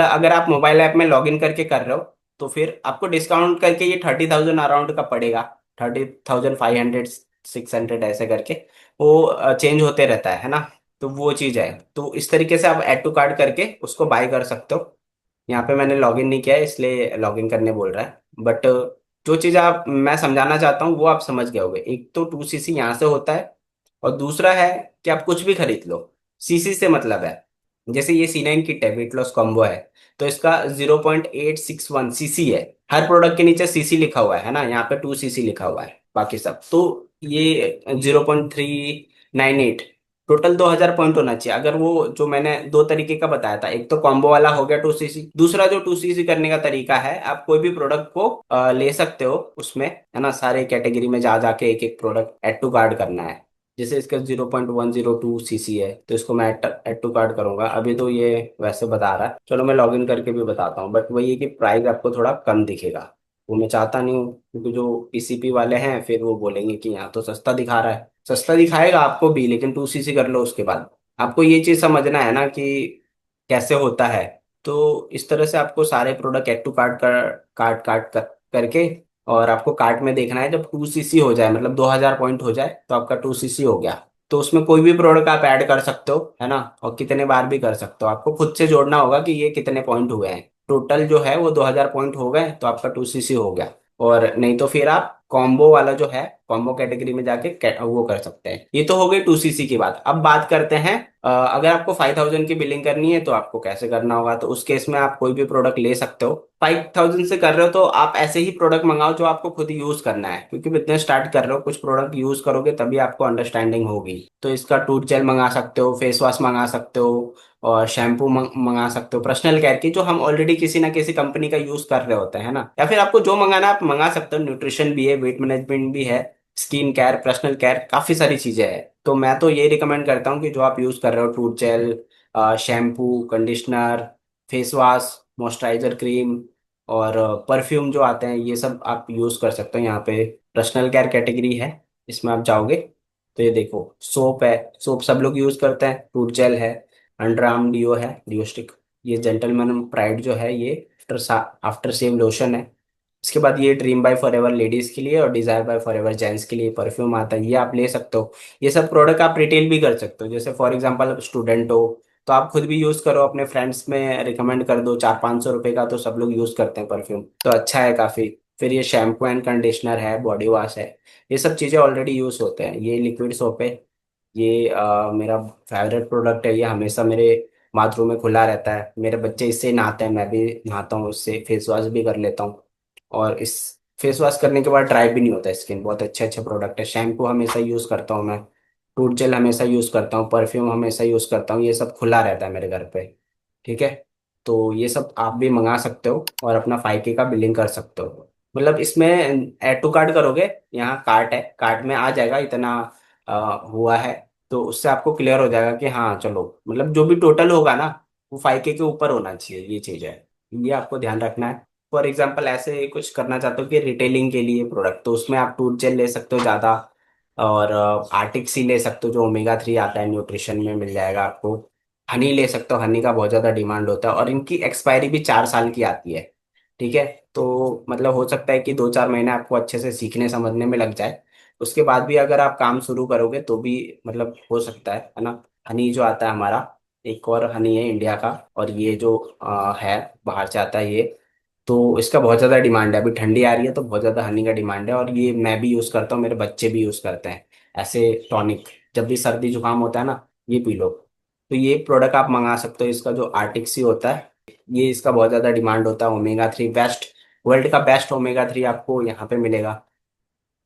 Speaker 1: अगर आप मोबाइल ऐप में लॉगिन करके कर रहे हो तो फिर आपको डिस्काउंट करके ये 30,000 अराउंड का पड़ेगा। 30,500, 600 ऐसे करके वो चेंज होते रहता है ना। तो वो चीज़ है, तो इस तरीके से आप ऐड टू कार्ट करके उसको बाय कर सकते हो। यहाँ पे मैंने लॉगिन नहीं किया है इसलिए लॉगिन करने बोल रहा है, बट जो चीज़ आप मैं समझाना चाहता हूँ वो आप समझ गए होगे। एक तो 2cc यहाँ से होता है, और दूसरा है कि आप कुछ भी खरीद लो, सीसी से मतलब है। जैसे ये C9 किट है, वेट लॉस कॉम्बो है, तो इसका 0.861 सीसी है। हर प्रोडक्ट के नीचे सीसी लिखा हुआ है ना, यहाँ पे 2cc लिखा हुआ है, बाकी सब तो ये 0.398, टोटल 2,000 पॉइंट होना चाहिए। अगर वो जो मैंने दो तरीके का बताया था, एक तो कॉम्बो वाला हो गया 2cc, दूसरा जो 2cc करने का तरीका है, आप कोई भी प्रोडक्ट को ले सकते हो उसमें, है ना। सारे कैटेगरी में जा जाके एक एक प्रोडक्ट ऐड टू कार्ड करना है। जैसे इसका 0.102 सीसी है, तो इसको मैं ऐड टू कार्ड करूंगा। अभी तो ये वैसे बता रहा है, चलो मैं लॉगिन करके भी बताता हूँ, बट वही है कि प्राइस आपको थोड़ा कम दिखेगा। वो मैं चाहता नहीं हूँ, क्योंकि जो पीसीपी वाले हैं फिर वो बोलेंगे कि यहाँ तो सस्ता दिखा रहा है। सस्ता दिखाएगा आपको भी, लेकिन 2cc कर लो उसके बाद। आपको ये चीज़ समझना है ना कि कैसे होता है। तो इस तरह से आपको सारे प्रोडक्ट ऐड टू कार्ट करके, और आपको कार्ट में देखना है जब 2cc हो जाए, मतलब 2,000 पॉइंट हो जाए तो आपका 2cc हो गया। तो उसमें कोई भी प्रोडक्ट आप ऐड कर सकते हो, है ना। और कितने बार भी कर सकते हो, आपको खुद से जोड़ना होगा कि ये कितने पॉइंट हुए हैं। टोटल जो है वो 2,000 पॉइंट हो गए तो आपका 2cc हो गया। और नहीं तो फिर आप कॉम्बो वाला जो है, कॉम्बो कैटेगरी में जाके वो कर सकते हैं। ये तो हो गई 2cc की बात। अब बात करते हैं अगर आपको 5,000 की बिलिंग करनी है तो आपको कैसे करना होगा। तो उस केस में आप कोई भी प्रोडक्ट ले सकते हो। 5,000 से कर रहे हो तो आप ऐसे ही प्रोडक्ट मंगाओ जो आपको खुद यूज करना है, क्योंकि बिजनेस स्टार्ट कर रहे हो, कुछ प्रोडक्ट यूज करोगे तभी आपको अंडरस्टैंडिंग होगी। तो इसका टूथ जेल मंगा सकते हो, फेस वॉश मंगा सकते हो, और शैम्पू मंगा सकते हो पर्सनल केयर की, जो हम ऑलरेडी किसी ना किसी कंपनी का यूज कर रहे होते हैं ना। या फिर आपको जो मंगाना है आप मंगा सकते हो, न्यूट्रिशन भी है, वेट मैनेजमेंट भी है, स्किन केयर, पर्सनल केयर, काफी सारी चीजें हैं। तो मैं तो ये रिकमेंड करता हूँ कि जो आप यूज कर रहे हो, tooth gel, shampoo, conditioner, face wash, moisturiser cream, और परफ्यूम जो आते हैं, ये सब आप यूज कर सकते हो। यहाँ पे पर्सनल केयर कैटेगरी है, इसमें आप जाओगे तो ये देखो सोप है, सोप सब लोग यूज करते हैं। टूथ जेल है, अंडर आर्म डिओ है, डिओ स्टिक। ये जेंटलमैन प्राइड जो है ये आफ्टर सेव लोशन है। इसके बाद ये ड्रीम बाय फॉरएवर लेडीज के लिए, और डिजायर बाय फॉरएवर जेंट्स के लिए परफ्यूम आता है, ये आप ले सकते हो। ये सब प्रोडक्ट आप रिटेल भी कर सकते हो। जैसे फॉर एग्जांपल स्टूडेंट हो तो आप खुद भी यूज करो, अपने फ्रेंड्स में रिकमेंड कर दो, 400-500 रुपए का तो सब लोग यूज करते हैं परफ्यूम, तो अच्छा है काफी। फिर ये शैम्पू एंड कंडीशनर है, बॉडी वॉश है, ये सब चीजें ऑलरेडी यूज होते हैं। ये लिक्विड सोप है, ये मेरा फेवरेट प्रोडक्ट है। ये हमेशा मेरे बाथरूम में खुला रहता है, मेरे बच्चे इससे नहाते हैं, मैं भी नहाता हूँ उससे, फेस वॉश भी कर लेता हूँ। और इस फेस वॉश करने के बाद ड्राई भी नहीं होता स्किन। बहुत अच्छे अच्छे प्रोडक्ट है। शैम्पू हमेशा यूज़ करता हूँ मैं, टूथ जेल हमेशा यूज़ करता हूँ, परफ्यूम हमेशा यूज़ करता हूँ, ये सब खुला रहता है मेरे घर पे, ठीक है। तो ये सब आप भी मंगा सकते हो और अपना 5K का बिलिंग कर सकते हो। मतलब इसमें ऐड टू कार्ट करोगे, यहाँ कार्ट है, कार्ट में आ जाएगा इतना हुआ है। तो उससे आपको क्लियर हो जाएगा कि हाँ चलो, मतलब जो भी टोटल होगा ना वो 5K के ऊपर होना चाहिए, ये चीज़ है। ये आपको ध्यान रखना है। फॉर एग्जाम्पल ऐसे कुछ करना चाहते हो कि रिटेलिंग के लिए प्रोडक्ट, तो उसमें आप टूथ जेल ले सकते हो ज़्यादा, और आर्टिक सी ले सकते हो जो ओमेगा 3 आता है न्यूट्रिशन में, मिल जाएगा आपको। हनी ले सकते हो, हनी का बहुत ज़्यादा डिमांड होता है और इनकी एक्सपायरी भी 4 साल की आती है। ठीक है। तो मतलब हो सकता है कि 2-4 महीने आपको अच्छे से सीखने समझने में लग जाए, उसके बाद भी अगर आप काम शुरू करोगे तो भी मतलब हो सकता है ना। हनी जो आता है हमारा, एक और हनी है इंडिया का, और ये जो है बाहर से आता है ये, तो इसका बहुत ज़्यादा डिमांड है। अभी ठंडी आ रही है तो बहुत ज़्यादा हनी का डिमांड है, और ये मैं भी यूज़ करता हूँ, मेरे बच्चे भी यूज़ करते हैं ऐसे टॉनिक। जब भी सर्दी जुकाम होता है ना, ये पी लो। तो ये प्रोडक्ट आप मंगा सकते हो, इसका जो आर्टिक्सी होता है, ये इसका बहुत ज़्यादा डिमांड होता है। ओमेगा 3 बेस्ट, वर्ल्ड का बेस्ट ओमेगा 3 आपको यहाँ पे मिलेगा।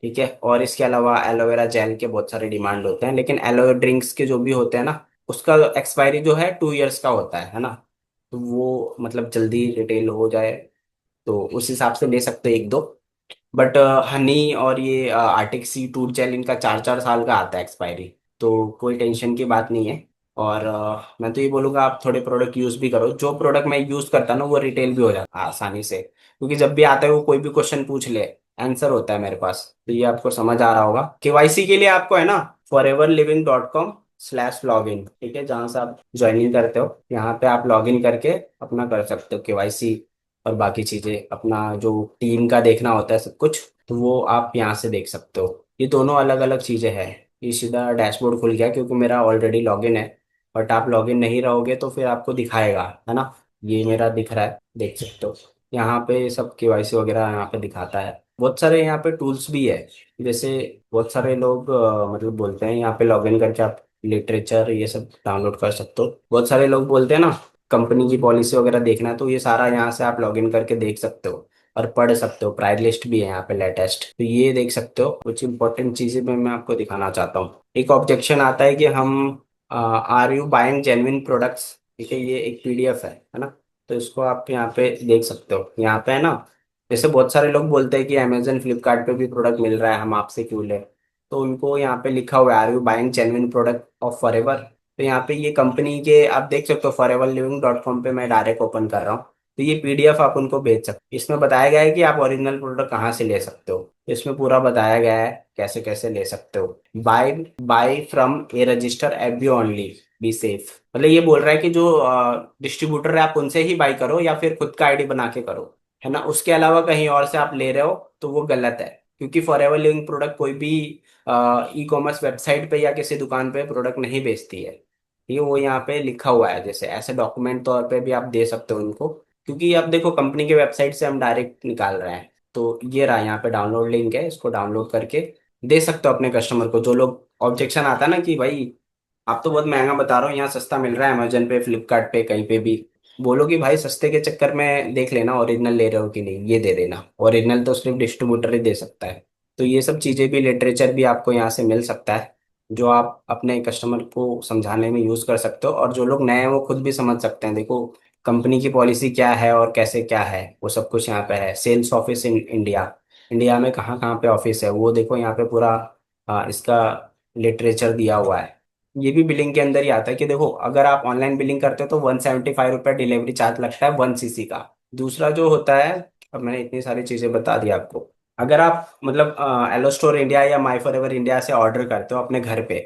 Speaker 1: ठीक है। और इसके अलावा एलोवेरा जेल के बहुत सारे डिमांड होते हैं, लेकिन एलोवेरा ड्रिंक्स के जो भी होते हैं ना, उसका एक्सपायरी जो है 2 इयर्स का होता है ना। तो वो मतलब जल्दी रिटेल हो जाए तो उस हिसाब से ले सकते हैं एक दो। बट हनी और ये आर्टिक सी टूथ जेल, इनका 4-4 साल का आता है एक्सपायरी। तो कोई टेंशन की बात नहीं है। और मैं तो ये बोलूँगा आप थोड़े प्रोडक्ट यूज़ भी करो। जो प्रोडक्ट मैं यूज़ करता हूँ ना वो रिटेल भी हो जाता है आसानी से, क्योंकि जब भी आता है वो कोई भी क्वेश्चन पूछ ले, आंसर होता है मेरे पास। तो ये आपको समझ आ रहा होगा। केवाईसी के लिए आपको है ना foreverliving.com/login, ठीक है, जहाँ से आप ज्वाइन इन करते हो, यहाँ पे आप लॉग इन करके अपना कर सकते हो केवाईसी। और बाकी चीजें अपना जो टीम का देखना होता है सब कुछ, तो वो आप यहाँ से देख सकते हो। ये दोनों अलग अलग चीजें हैं। ये सीधा डैशबोर्ड खुल गया क्योंकि मेरा ऑलरेडी लॉगिन है। बट आप लॉगिन नहीं रहोगे तो फिर आपको दिखाएगा, है ना। ये मेरा दिख रहा है, देख सकते हो। यहाँ पे सब केवाईसी वगैरह यहाँ पे दिखाता है। बहुत सारे यहाँ पे टूल्स भी है। जैसे बहुत सारे लोग मतलब बोलते हैं यहाँ पे लॉगिन करके आप लिटरेचर ये सब डाउनलोड कर सकते हो। बहुत सारे लोग बोलते हैं ना कंपनी की पॉलिसी वगैरह देखना है, तो ये सारा यहाँ से आप लॉगिन करके देख सकते हो और पढ़ सकते हो। प्राइस लिस्ट भी है यहाँ पे लेटेस्ट, तो ये देख सकते हो। कुछ इंपॉर्टेंट चीजें मैं आपको दिखाना चाहता हूँ। एक ऑब्जेक्शन आता है कि हम are you buying genuine products, ठीक है, ये एक पीडीएफ है ना। तो इसको आप यहाँ पे देख सकते हो। यहाँ पे है ना, जैसे बहुत सारे लोग बोलते हैं कि अमेजन फ्लिपकार्ट पे भी प्रोडक्ट मिल रहा है, हम आपसे क्यों ले। तो उनको यहाँ पे लिखा हुआ है are you buying genuine product of Forever. तो यहाँ पे ये कंपनी के आप देख सकते हो, foreverliving.com पे मैं डायरेक्ट ओपन कर रहा हूँ। तो ये पीडीएफ आप उनको भेज सकते हो। इसमें बताया गया है कि आप ओरिजिनल प्रोडक्ट कहाँ से ले सकते हो। इसमें पूरा बताया गया है कैसे कैसे ले सकते हो। Buy buy from a register F only, be safe. मतलब ये बोल रहा है कि जो डिस्ट्रीब्यूटर है आप उनसे ही बाय करो या फिर खुद का आईडी बना के करो, है ना। उसके अलावा कहीं और से आप ले रहे हो तो वो गलत है, क्योंकि फॉरएवर लिविंग प्रोडक्ट कोई भी ई कॉमर्स वेबसाइट पे या किसी दुकान पे प्रोडक्ट नहीं बेचती है। ये वो यहाँ पे लिखा हुआ है, जैसे ऐसे डॉक्यूमेंट तौर पे भी आप दे सकते हो उनको, क्योंकि अब देखो कंपनी के वेबसाइट से हम डायरेक्ट निकाल रहे हैं। तो ये रहा यहाँ पे डाउनलोड लिंक है, इसको डाउनलोड करके दे सकते हो अपने कस्टमर को। जो लोग ऑब्जेक्शन आता है ना कि भाई आप तो बहुत महंगा बता रहे हो, यहाँ सस्ता मिल रहा है अमेजन पे फ्लिपकार्ट पे कहीं पे भी, बोलो कि भाई सस्ते के चक्कर में देख लेना ओरिजिनल ले रहे हो कि नहीं, ये दे देना। ओरिजिनल तो सिर्फ डिस्ट्रीब्यूटर ही दे सकता है। तो ये सब चीज़ें भी, लिटरेचर भी आपको यहाँ से मिल सकता है, जो आप अपने कस्टमर को समझाने में यूज़ कर सकते हो। और जो लोग नए हैं वो खुद भी समझ सकते हैं। देखो कंपनी की पॉलिसी क्या है और कैसे क्या है, वो सब कुछ यहाँ पे है। Sales office in India, India में कहाँ कहाँ पे ऑफिस है वो देखो यहाँ पे पूरा इसका लिटरेचर दिया हुआ है। ये भी बिलिंग के अंदर ही आता है कि देखो अगर आप ऑनलाइन बिलिंग करते हो तो 175 रुपये डिलीवरी चार्ज लगता है 1 सीसी का। दूसरा जो होता है, अब मैंने इतनी सारी चीजें बता दी आपको। अगर आप मतलब एलो स्टोर इंडिया या माई फॉर एवर इंडिया से ऑर्डर करते हो अपने घर पे,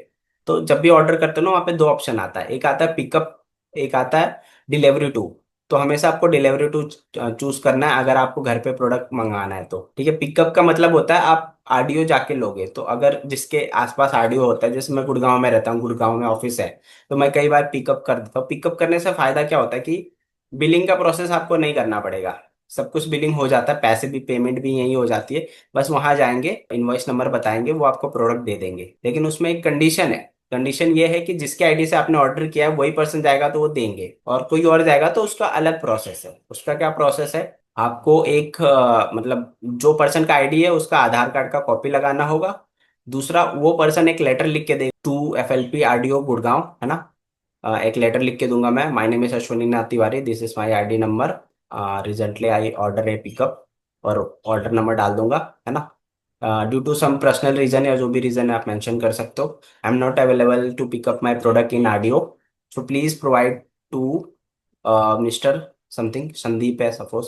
Speaker 1: तो जब भी ऑर्डर करते हो ना, वहाँ पे दो ऑप्शन आता है। एक आता है पिकअप, एक आता है डिलीवरी टू। तो हमेशा आपको डिलीवरी टू चूज करना है अगर आपको घर पे प्रोडक्ट मंगाना है तो। ठीक है। पिकअप का मतलब होता है आप आरडीओ जाके लोगे। तो अगर जिसके आसपास आरडीओ होता है, जैसे मैं गुड़गांव में रहता हूँ, गुड़गांव में ऑफिस है, तो मैं कई बार पिकअप कर देता हूँ। पिकअप करने से फायदा क्या होता है कि बिलिंग का प्रोसेस आपको नहीं करना पड़ेगा। सब कुछ बिलिंग हो जाता है, पैसे भी, पेमेंट भी यही हो जाती है। बस वहां जाएंगे, इनवॉइस नंबर बताएंगे, वो आपको प्रोडक्ट दे देंगे। लेकिन उसमें एक कंडीशन है। कंडीशन ये है कि जिसके आईडी से आपने ऑर्डर किया है वही पर्सन जाएगा तो वो देंगे, और कोई और जाएगा तो उसका अलग प्रोसेस है। उसका क्या प्रोसेस है, आपको एक मतलब जो पर्सन का आईडी है उसका आधार कार्ड का कॉपी लगाना होगा। दूसरा, वो पर्सन एक लेटर लिख के दे टू FLP RDO गुड़गांव, है ना। एक लेटर लिख के दूंगा मैं, my name is Ashwini Nath Tiwari, this is my ID number, recently I order a pickup, और ऑर्डर नंबर डाल दूंगा, है ना। Due to some personal reason या जो भी रीजन है आप मेंशन कर सकते हो, I am not available to pick up my product in RDO, so please provide to mister something Sandeep है सपोज,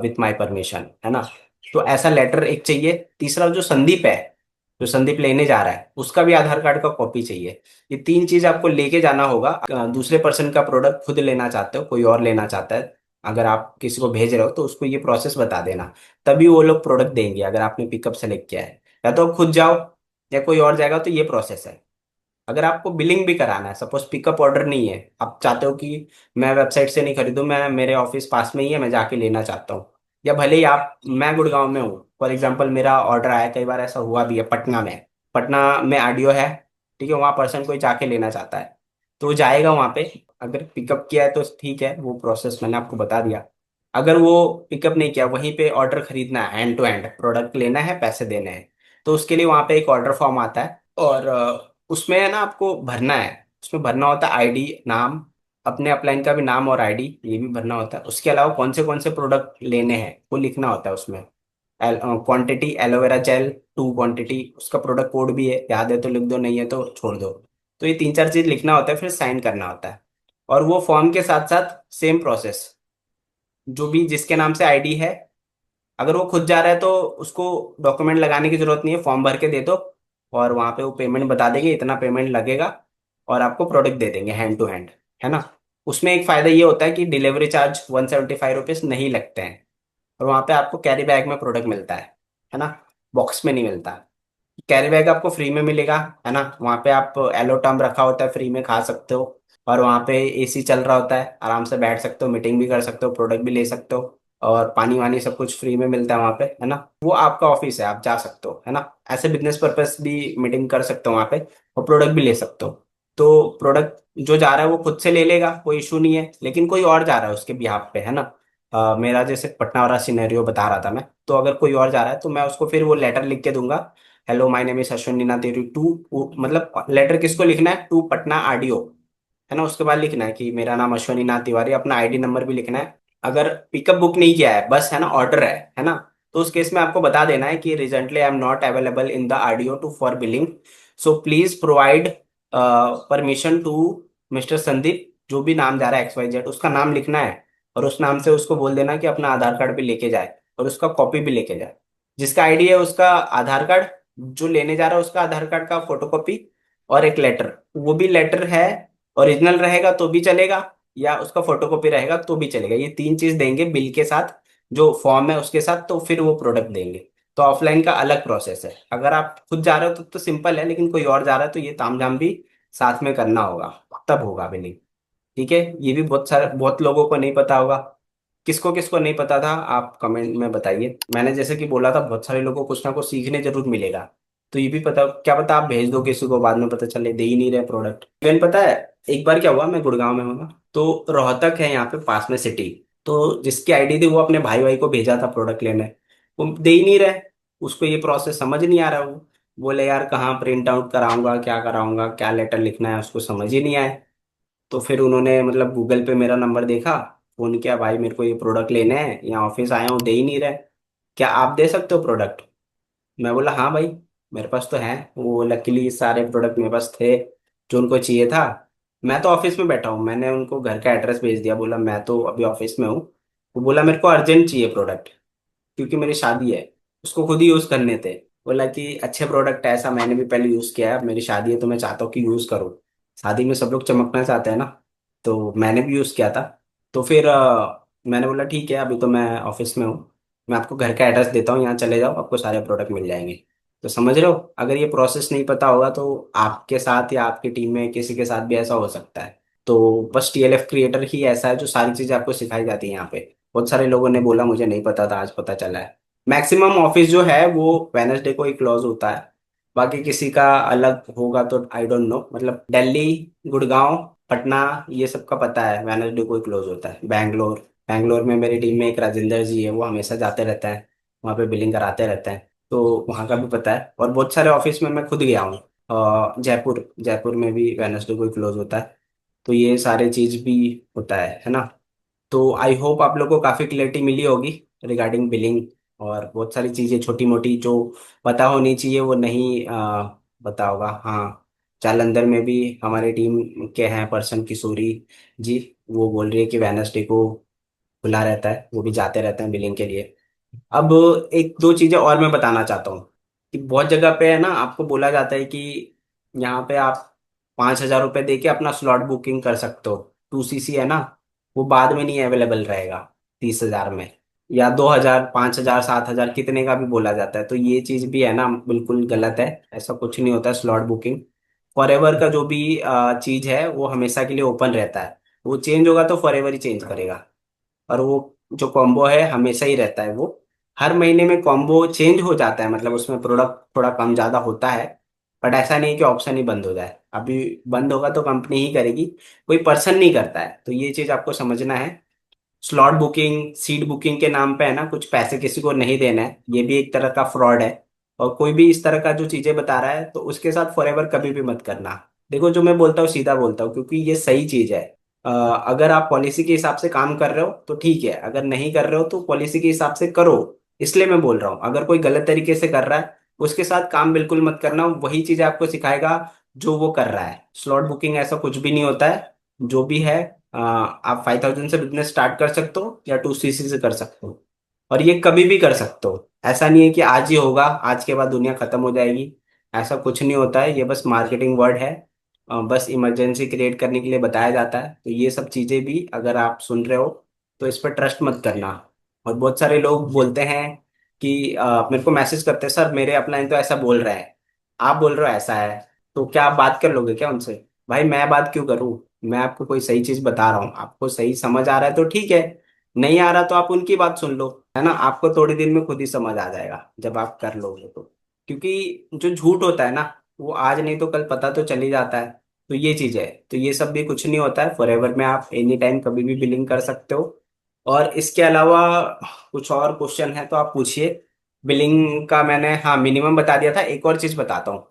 Speaker 1: विथ माई परमिशन, है ना। तो ऐसा लेटर एक चाहिए। तीसरा जो संदीप है, जो संदीप लेने जा रहा है, उसका भी आधार कार्ड का कॉपी चाहिए। ये तीन चीज आपको लेके जाना होगा। दूसरे पर्सन का प्रोडक्ट खुद लेना चाहते हो, कोई और लेना चाहता है, अगर आप किसी को भेज रहे हो तो उसको ये प्रोसेस बता देना, तभी वो लोग प्रोडक्ट देंगे। अगर आपने पिकअप सेलेक्ट किया है, या तो आप खुद जाओ या कोई और जाएगा, तो ये प्रोसेस है। अगर आपको बिलिंग भी कराना है, सपोज पिकअप ऑर्डर नहीं है, आप चाहते हो कि मैं वेबसाइट से नहीं खरीदूं, मैं मेरे ऑफिस पास में ही है, मैं जाके लेना चाहता हूँ, या भले ही आप, मैं गुड़गांव में हूँ फॉर एग्जाम्पल, मेरा ऑर्डर आया, कई बार ऐसा हुआ भी है पटना में, पटना में आरडीओ है, ठीक है, वहाँ पर्सन कोई जाके लेना चाहता है, तो वो जाएगा वहाँ पे। अगर पिकअप किया है तो ठीक है, वो प्रोसेस मैंने आपको बता दिया। अगर वो पिकअप नहीं किया, वहीं पे ऑर्डर खरीदना है, हैंड टू हैंड प्रोडक्ट लेना है, पैसे देने हैं, तो उसके लिए वहाँ पे एक ऑर्डर फॉर्म आता है, और उसमें है ना आपको भरना है। उसमें भरना होता है आईडी, नाम, अपने अपलाइन का भी नाम और आईडी, ये भी भरना होता है। उसके अलावा कौन से प्रोडक्ट लेने हैं वो लिखना होता है उसमें। क्वांटिटी एलोवेरा जेल 2 क्वांटिटी, उसका प्रोडक्ट कोड भी है, याद है तो लिख दो, नहीं है तो छोड़ दो। तो ये तीन चार चीज लिखना होता है, फिर साइन करना होता है। और वो फॉर्म के साथ साथ सेम प्रोसेस, जो भी जिसके नाम से आईडी है, अगर वो खुद जा रहा है तो उसको डॉक्यूमेंट लगाने की जरूरत नहीं है, फॉर्म भर के दे दो, और वहां पे वो पेमेंट बता देंगे, इतना पेमेंट लगेगा, और आपको प्रोडक्ट दे देंगे हैंड टू हैंड, है ना। उसमें एक फायदा ये होता है कि डिलीवरी चार्ज 175 रुपीज नहीं लगते हैं, और वहां पे आपको कैरी बैग में प्रोडक्ट मिलता है ना, बॉक्स में नहीं मिलता। कैरी बैग आपको फ्री में मिलेगा, है ना। वहाँ पे आप एलो टर्म रखा होता है, फ्री में खा सकते हो, और वहाँ पे एसी चल रहा होता है, आराम से बैठ सकते हो, मीटिंग भी कर सकते हो, प्रोडक्ट भी ले सकते हो, और पानी वानी सब कुछ फ्री में मिलता है वहाँ पे, है ना। वो आपका ऑफिस है, आप जा सकते हो, है ना। ऐसे बिजनेस पर्पस भी मीटिंग कर सकते हो वहाँ पे, और प्रोडक्ट भी ले सकते हो। तो प्रोडक्ट जो जा रहा है वो खुद से ले लेगा, कोई इशू नहीं है, लेकिन कोई और जा रहा है उसके बिहाफ पे, है ना। मेरा जैसे पटना वाला सिनेरियो बता रहा था मैं, तो अगर कोई और जा रहा है तो मैं उसको फिर वो लेटर लिख के दूंगा, hello my name is Ashwini नाथेरी टू, मतलब लेटर किसको लिखना है, टू पटना आरडीओ, है ना। उसके बाद लिखना है कि मेरा नाम अश्विनी नाथ तिवारी, अपना आईडी नंबर भी लिखना है। अगर पिकअप बुक नहीं किया है, बस है ना ऑर्डर है ना, तो उस केस में आपको बता देना है कि recently I am not available in the RDO to for billing, so please provide permission to mister Sandeep, जो भी नाम जा रहा है XYZ, उसका नाम लिखना है, और उस नाम से उसको बोल देना कि अपना आधार कार्ड भी लेके जाए, और उसका कॉपी भी लेके जाए। जिसका आईडी है उसका आधार कार्ड, जो लेने जा रहा है उसका आधार कार्ड का फोटोकॉपी, और एक लेटर, वो भी लेटर है, ओरिजिनल रहेगा तो भी चलेगा, या उसका फोटोकॉपी रहेगा तो भी चलेगा। ये तीन चीज देंगे बिल के साथ, जो फॉर्म है उसके साथ, तो फिर वो प्रोडक्ट देंगे। तो ऑफलाइन का अलग प्रोसेस है, अगर आप खुद जा रहे हो तो सिंपल है, लेकिन कोई और जा रहा है तो ये तामझाम भी साथ में करना होगा, तब होगा बिलिंग। ठीक है, ये भी बहुत सारे, बहुत लोगों को नहीं पता होगा। किसको किसको नहीं पता था आप कमेंट में बताइए। मैंने जैसे कि बोला था, बहुत सारे लोगों को कुछ ना कुछ सीखने जरूर मिलेगा। तो ये भी पता, क्या पता आप भेज दो किसी को, बाद में पता चले दे ही नहीं रहे प्रोडक्ट। इवन पता है, एक बार क्या हुआ, मैं गुड़गांव में हूँ ना, तो रोहतक है यहाँ पे पास में सिटी, तो जिसकी आईडी थी वो अपने भाई भाई को भेजा था प्रोडक्ट लेने, वो दे ही नहीं रहे। उसको ये प्रोसेस समझ नहीं आ रहा, वो बोले यार कहाँ प्रिंट आउट कराऊंगा, क्या कराऊंगा, क्या लेटर लिखना है, उसको समझ ही नहीं आया। तो फिर उन्होंने मतलब गूगल पे मेरा नंबर देखा, फोन किया, भाई मेरे को ये प्रोडक्ट लेने हैं, यहाँ ऑफिस आया हूँ, दे ही नहीं रहे, क्या आप दे सकते हो प्रोडक्ट। मैं बोला हाँ भाई, मेरे पास तो है। वो लकीली सारे प्रोडक्ट मेरे पास थे जो उनको चाहिए था। मैं तो ऑफिस में बैठा हूँ, मैंने उनको घर का एड्रेस भेज दिया, बोला मैं तो अभी ऑफिस में हूँ। वो बोला मेरे को अर्जेंट चाहिए प्रोडक्ट, क्योंकि मेरी शादी है, उसको खुद ही यूज करने थे। बोला कि अच्छे प्रोडक्ट है, ऐसा मैंने भी पहले यूज किया है, अब मेरी शादी है तो मैं चाहता हूँ कि यूज करूँ, शादी में सब लोग चमकना चाहते हैं ना, तो मैंने भी यूज किया था। तो फिर मैंने बोला ठीक है, अभी तो मैं ऑफिस में हूँ, मैं आपको घर का एड्रेस देता हूँ, यहाँ चले जाओ, आपको सारे प्रोडक्ट मिल जाएंगे। तो समझ रहे हो, अगर ये प्रोसेस नहीं पता होगा तो आपके साथ या आपकी टीम में किसी के साथ भी ऐसा हो सकता है। तो बस TLF क्रिएटर ही ऐसा है जो सारी चीजें आपको सिखाई जाती है यहाँ पे। बहुत सारे लोगों ने बोला मुझे नहीं पता था, आज पता चला है। मैक्सिमम ऑफिस जो है वो वेनसडे को ही क्लोज होता है, बाकी किसी का अलग होगा तो आई डोंट नो। मतलब दिल्ली, गुड़गांव, पटना, ये सब का पता है वेनसडे को ही क्लोज होता है। बैंगलोर, बैंगलोर में मेरी टीम में एक राजेंद्र जी है, वो हमेशा जाते रहते हैं, वहाँ पे बिलिंग कराते रहते हैं, तो वहाँ का भी पता है। और बहुत सारे ऑफिस में मैं खुद गया हूँ। जयपुर, जयपुर में भी वेनसडे को ही क्लोज होता है। तो ये सारे चीज भी होता है ना। तो आई होप आप लोग को काफी क्लियरिटी मिली होगी रिगार्डिंग बिलिंग, और बहुत सारी चीजें छोटी मोटी जो पता होनी चाहिए वो नहीं पता होगा। हाँ, जालंधर में भी हमारी टीम के हैं पर्सन किशोरी जी, वो बोल रही है कि वेनसडे को खुला रहता है, वो भी जाते रहते हैं बिलिंग के लिए। अब एक दो चीजें और मैं बताना चाहता हूँ कि बहुत जगह पे है ना, आपको बोला जाता है कि यहाँ पे आप 5,000 रुपये दे के अपना स्लॉट बुकिंग कर सकते हो। 2 सीसी है ना, वो बाद में नहीं अवेलेबल रहेगा 30,000 में, या 2,000, 5,000, 7,000 कितने का भी बोला जाता है। तो ये चीज भी है ना, बिल्कुल गलत है। ऐसा कुछ नहीं होता है स्लॉट बुकिंग। फॉरएवर का जो भी चीज है वो हमेशा के लिए ओपन रहता है। वो चेंज होगा तो फॉरएवर ही चेंज करेगा। और वो जो कॉम्बो है हमेशा ही रहता है। वो हर महीने में कॉम्बो चेंज हो जाता है, मतलब उसमें प्रोडक्ट थोड़ा कम ज्यादा होता है। बट ऐसा नहीं कि ऑप्शन ही बंद हो जाए। अभी बंद होगा तो कंपनी ही करेगी, कोई पर्सन नहीं करता है। तो ये चीज आपको समझना है। स्लॉट बुकिंग, सीट बुकिंग के नाम पे है ना कुछ पैसे किसी को नहीं देना है, ये भी एक तरह का फ्रॉड है। और कोई भी इस तरह का जो चीजें बता रहा है तो उसके साथ फॉरएवर कभी भी मत करना। देखो, जो मैं बोलता हूँ सीधा बोलता हूँ, क्योंकि ये सही चीज है। अगर आप पॉलिसी के हिसाब से काम कर रहे हो तो ठीक है, अगर नहीं कर रहे हो तो पॉलिसी के हिसाब से करो। इसलिए मैं बोल रहा हूँ, अगर कोई गलत तरीके से कर रहा है उसके साथ काम बिल्कुल मत करना। वही चीज आपको सिखाएगा जो वो कर रहा है। स्लॉट बुकिंग ऐसा कुछ भी नहीं होता है। जो भी है, आप 5,000 से बिजनेस स्टार्ट कर सकते हो या 2 सीसी से कर सकते हो। और ये कभी भी कर सकते हो। ऐसा नहीं है कि आज ही होगा, आज के बाद दुनिया खत्म हो जाएगी। ऐसा कुछ नहीं होता है, ये बस मार्केटिंग वर्ड है। बस इमरजेंसी क्रिएट करने के लिए बताया जाता है। तो ये सब चीजें भी अगर आप सुन रहे हो तो इस पर ट्रस्ट मत करना। और बहुत सारे लोग बोलते हैं कि मेरे को मैसेज करते हैं, सर मेरे अपलाइन तो ऐसा बोल रहा है, आप बोल रहे हो ऐसा है, तो क्या आप बात कर लोगे क्या उनसे? भाई मैं बात क्यों करूं? मैं आपको कोई सही चीज बता रहा हूँ, आपको सही समझ आ रहा है तो ठीक है, नहीं आ रहा तो आप उनकी बात सुन लो, है ना। आपको थोड़ी देर में खुद ही समझ आ जाएगा जब आप कर लोगे तो। क्योंकि जो झूठ होता है ना, वो आज नहीं तो कल पता तो चल ही जाता है। तो ये चीज है। तो ये सब भी कुछ नहीं होता है, फॉरएवर में आप एनी टाइम कभी भी बिलिंग कर सकते हो। और इसके अलावा कुछ और क्वेश्चन है तो आप पूछिए। बिलिंग का मैंने हाँ मिनिमम बता दिया था, एक और चीज बताता हूँ।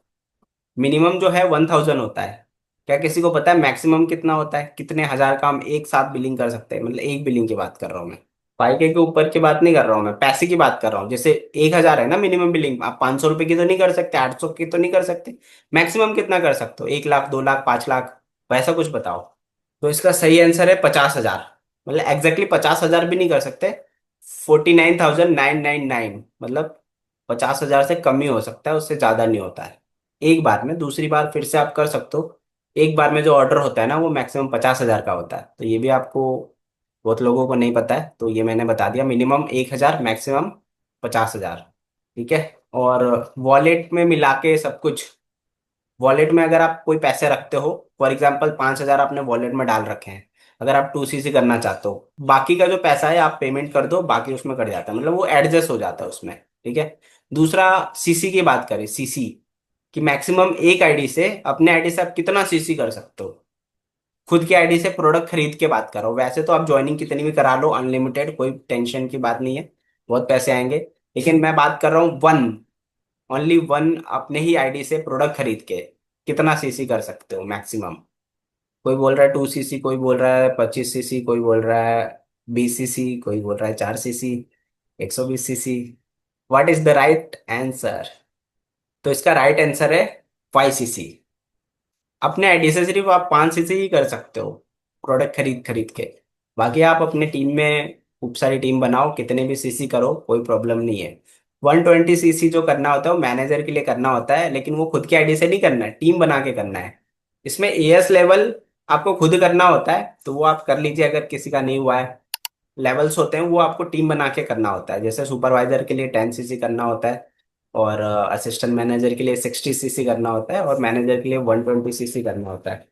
Speaker 1: मिनिमम जो है 1,000 होता है। क्या किसी को पता है मैक्सिमम कितना होता है? कितने हजार का हम एक साथ बिलिंग कर सकते हैं? मतलब एक बिलिंग की बात कर रहा हूँ मैं। 5K के ऊपर की बात नहीं कर रहा हूँ मैं, पैसे की बात कर रहा हूँ। जैसे 1,000 है ना मिनिमम बिलिंग, आप 500 रुपए की तो नहीं कर सकते, 800 की तो नहीं कर सकते। मैक्सिमम कितना कर सकते हो? 1 लाख, 2 लाख, 5 लाख? वैसा कुछ बताओ। तो इसका सही आंसर है 50,000। मतलब एग्जैक्टली 50,000 भी नहीं कर सकते। 49,999, मतलब 50,000 से कम ही हो सकता है, उससे ज्यादा नहीं होता है। एक बार में, दूसरी बार फिर से आप कर सकते हो। एक बार में जो ऑर्डर होता है ना वो मैक्सिमम 50,000 का होता है। तो ये भी आपको बहुत लोगों को नहीं पता है, तो ये मैंने बता दिया। Minimum 1,000, maximum 50,000। ठीक है। और वॉलेट में मिला के सब कुछ, वॉलेट में अगर आप कोई पैसे रखते हो, फॉर एग्जाम्पल 5,000 आपने वॉलेट में डाल रखे हैं, अगर आप 2 सीसी करना चाहते हो, बाकी का जो पैसा है आप पेमेंट कर दो, बाकी उसमें कट जाता है, मतलब वो एडजस्ट हो जाता है उसमें। ठीक है। दूसरा, सीसी की बात करें, सीसी कि मैक्सिमम एक आईडी से, अपने आईडी से आप कितना सीसी कर सकते हो। खुद की आईडी से प्रोडक्ट खरीद के बात करो, वैसे तो आप ज्वाइनिंग कितनी भी करा लो अनलिमिटेड, कोई टेंशन की बात नहीं है, बहुत पैसे आएंगे। लेकिन मैं बात कर रहा हूँ वन, ओनली वन, अपने ही आईडी से प्रोडक्ट खरीद के कितना सीसी कर सकते हो मैक्सिमम। कोई बोल रहा है 2 सीसी, कोई बोल रहा है 25 सीसी, कोई बोल रहा है 20 सीसी, कोई बोल रहा है 4 CC, 120 CC. What is the right answer? तो इसका राइट आंसर है 5 सीसी। अपने आईडी से सिर्फ आप 5 सीसी ही कर सकते हो प्रोडक्ट खरीद खरीद के। बाकी आप अपने टीम में खूब सारी टीम बनाओ, कितने भी सीसी करो, कोई प्रॉब्लम नहीं है। 120 सीसी जो करना होता है वो मैनेजर के लिए करना होता है, लेकिन वो खुद की आईडी से नहीं करना है, टीम बना के करना है। इसमें एएस लेवल आपको खुद करना होता है, तो वो आप कर लीजिए अगर किसी का नहीं हुआ है। लेवल्स होते हैं वो आपको टीम बना के करना होता है। जैसे सुपरवाइजर के लिए 10 सीसी करना होता है, और असिस्टेंट मैनेजर के लिए 60 सीसी करना होता है, और मैनेजर के लिए 120 सीसी करना होता है।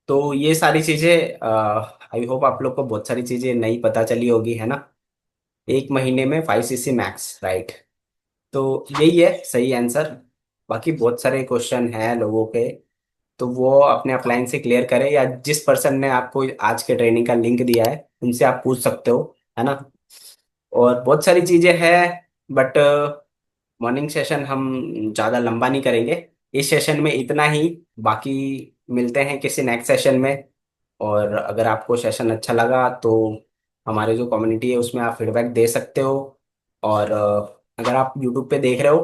Speaker 1: तो ये सारी चीजें, आई होप आप लोग को बहुत सारी चीजें नई पता चली होगी, है ना। एक महीने में 5 सीसी मैक्स, राइट। तो यही है सही आंसर। बाकी बहुत सारे क्वेश्चन हैं लोगों के, तो वो अपने अपलाइन से क्लियर करें, या जिस पर्सन ने आपको आज के ट्रेनिंग का लिंक दिया है उनसे आप पूछ सकते हो, है ना। और बहुत सारी चीजें हैं, बट मॉर्निंग सेशन हम ज़्यादा लंबा नहीं करेंगे। इस सेशन में इतना ही। बाकी मिलते हैं किसी नेक्स्ट सेशन में। और अगर आपको सेशन अच्छा लगा तो हमारे जो कम्युनिटी है उसमें आप फीडबैक दे सकते हो। और अगर आप यूट्यूब पे देख रहे हो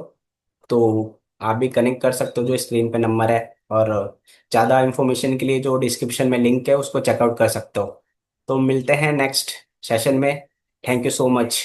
Speaker 1: तो आप भी कनेक्ट कर सकते हो, जो स्क्रीन पे नंबर है। और ज़्यादा इन्फॉर्मेशन के लिए जो डिस्क्रिप्शन में लिंक है उसको चेकआउट कर सकते हो। तो मिलते हैं नेक्स्ट सेशन में। Thank you so much.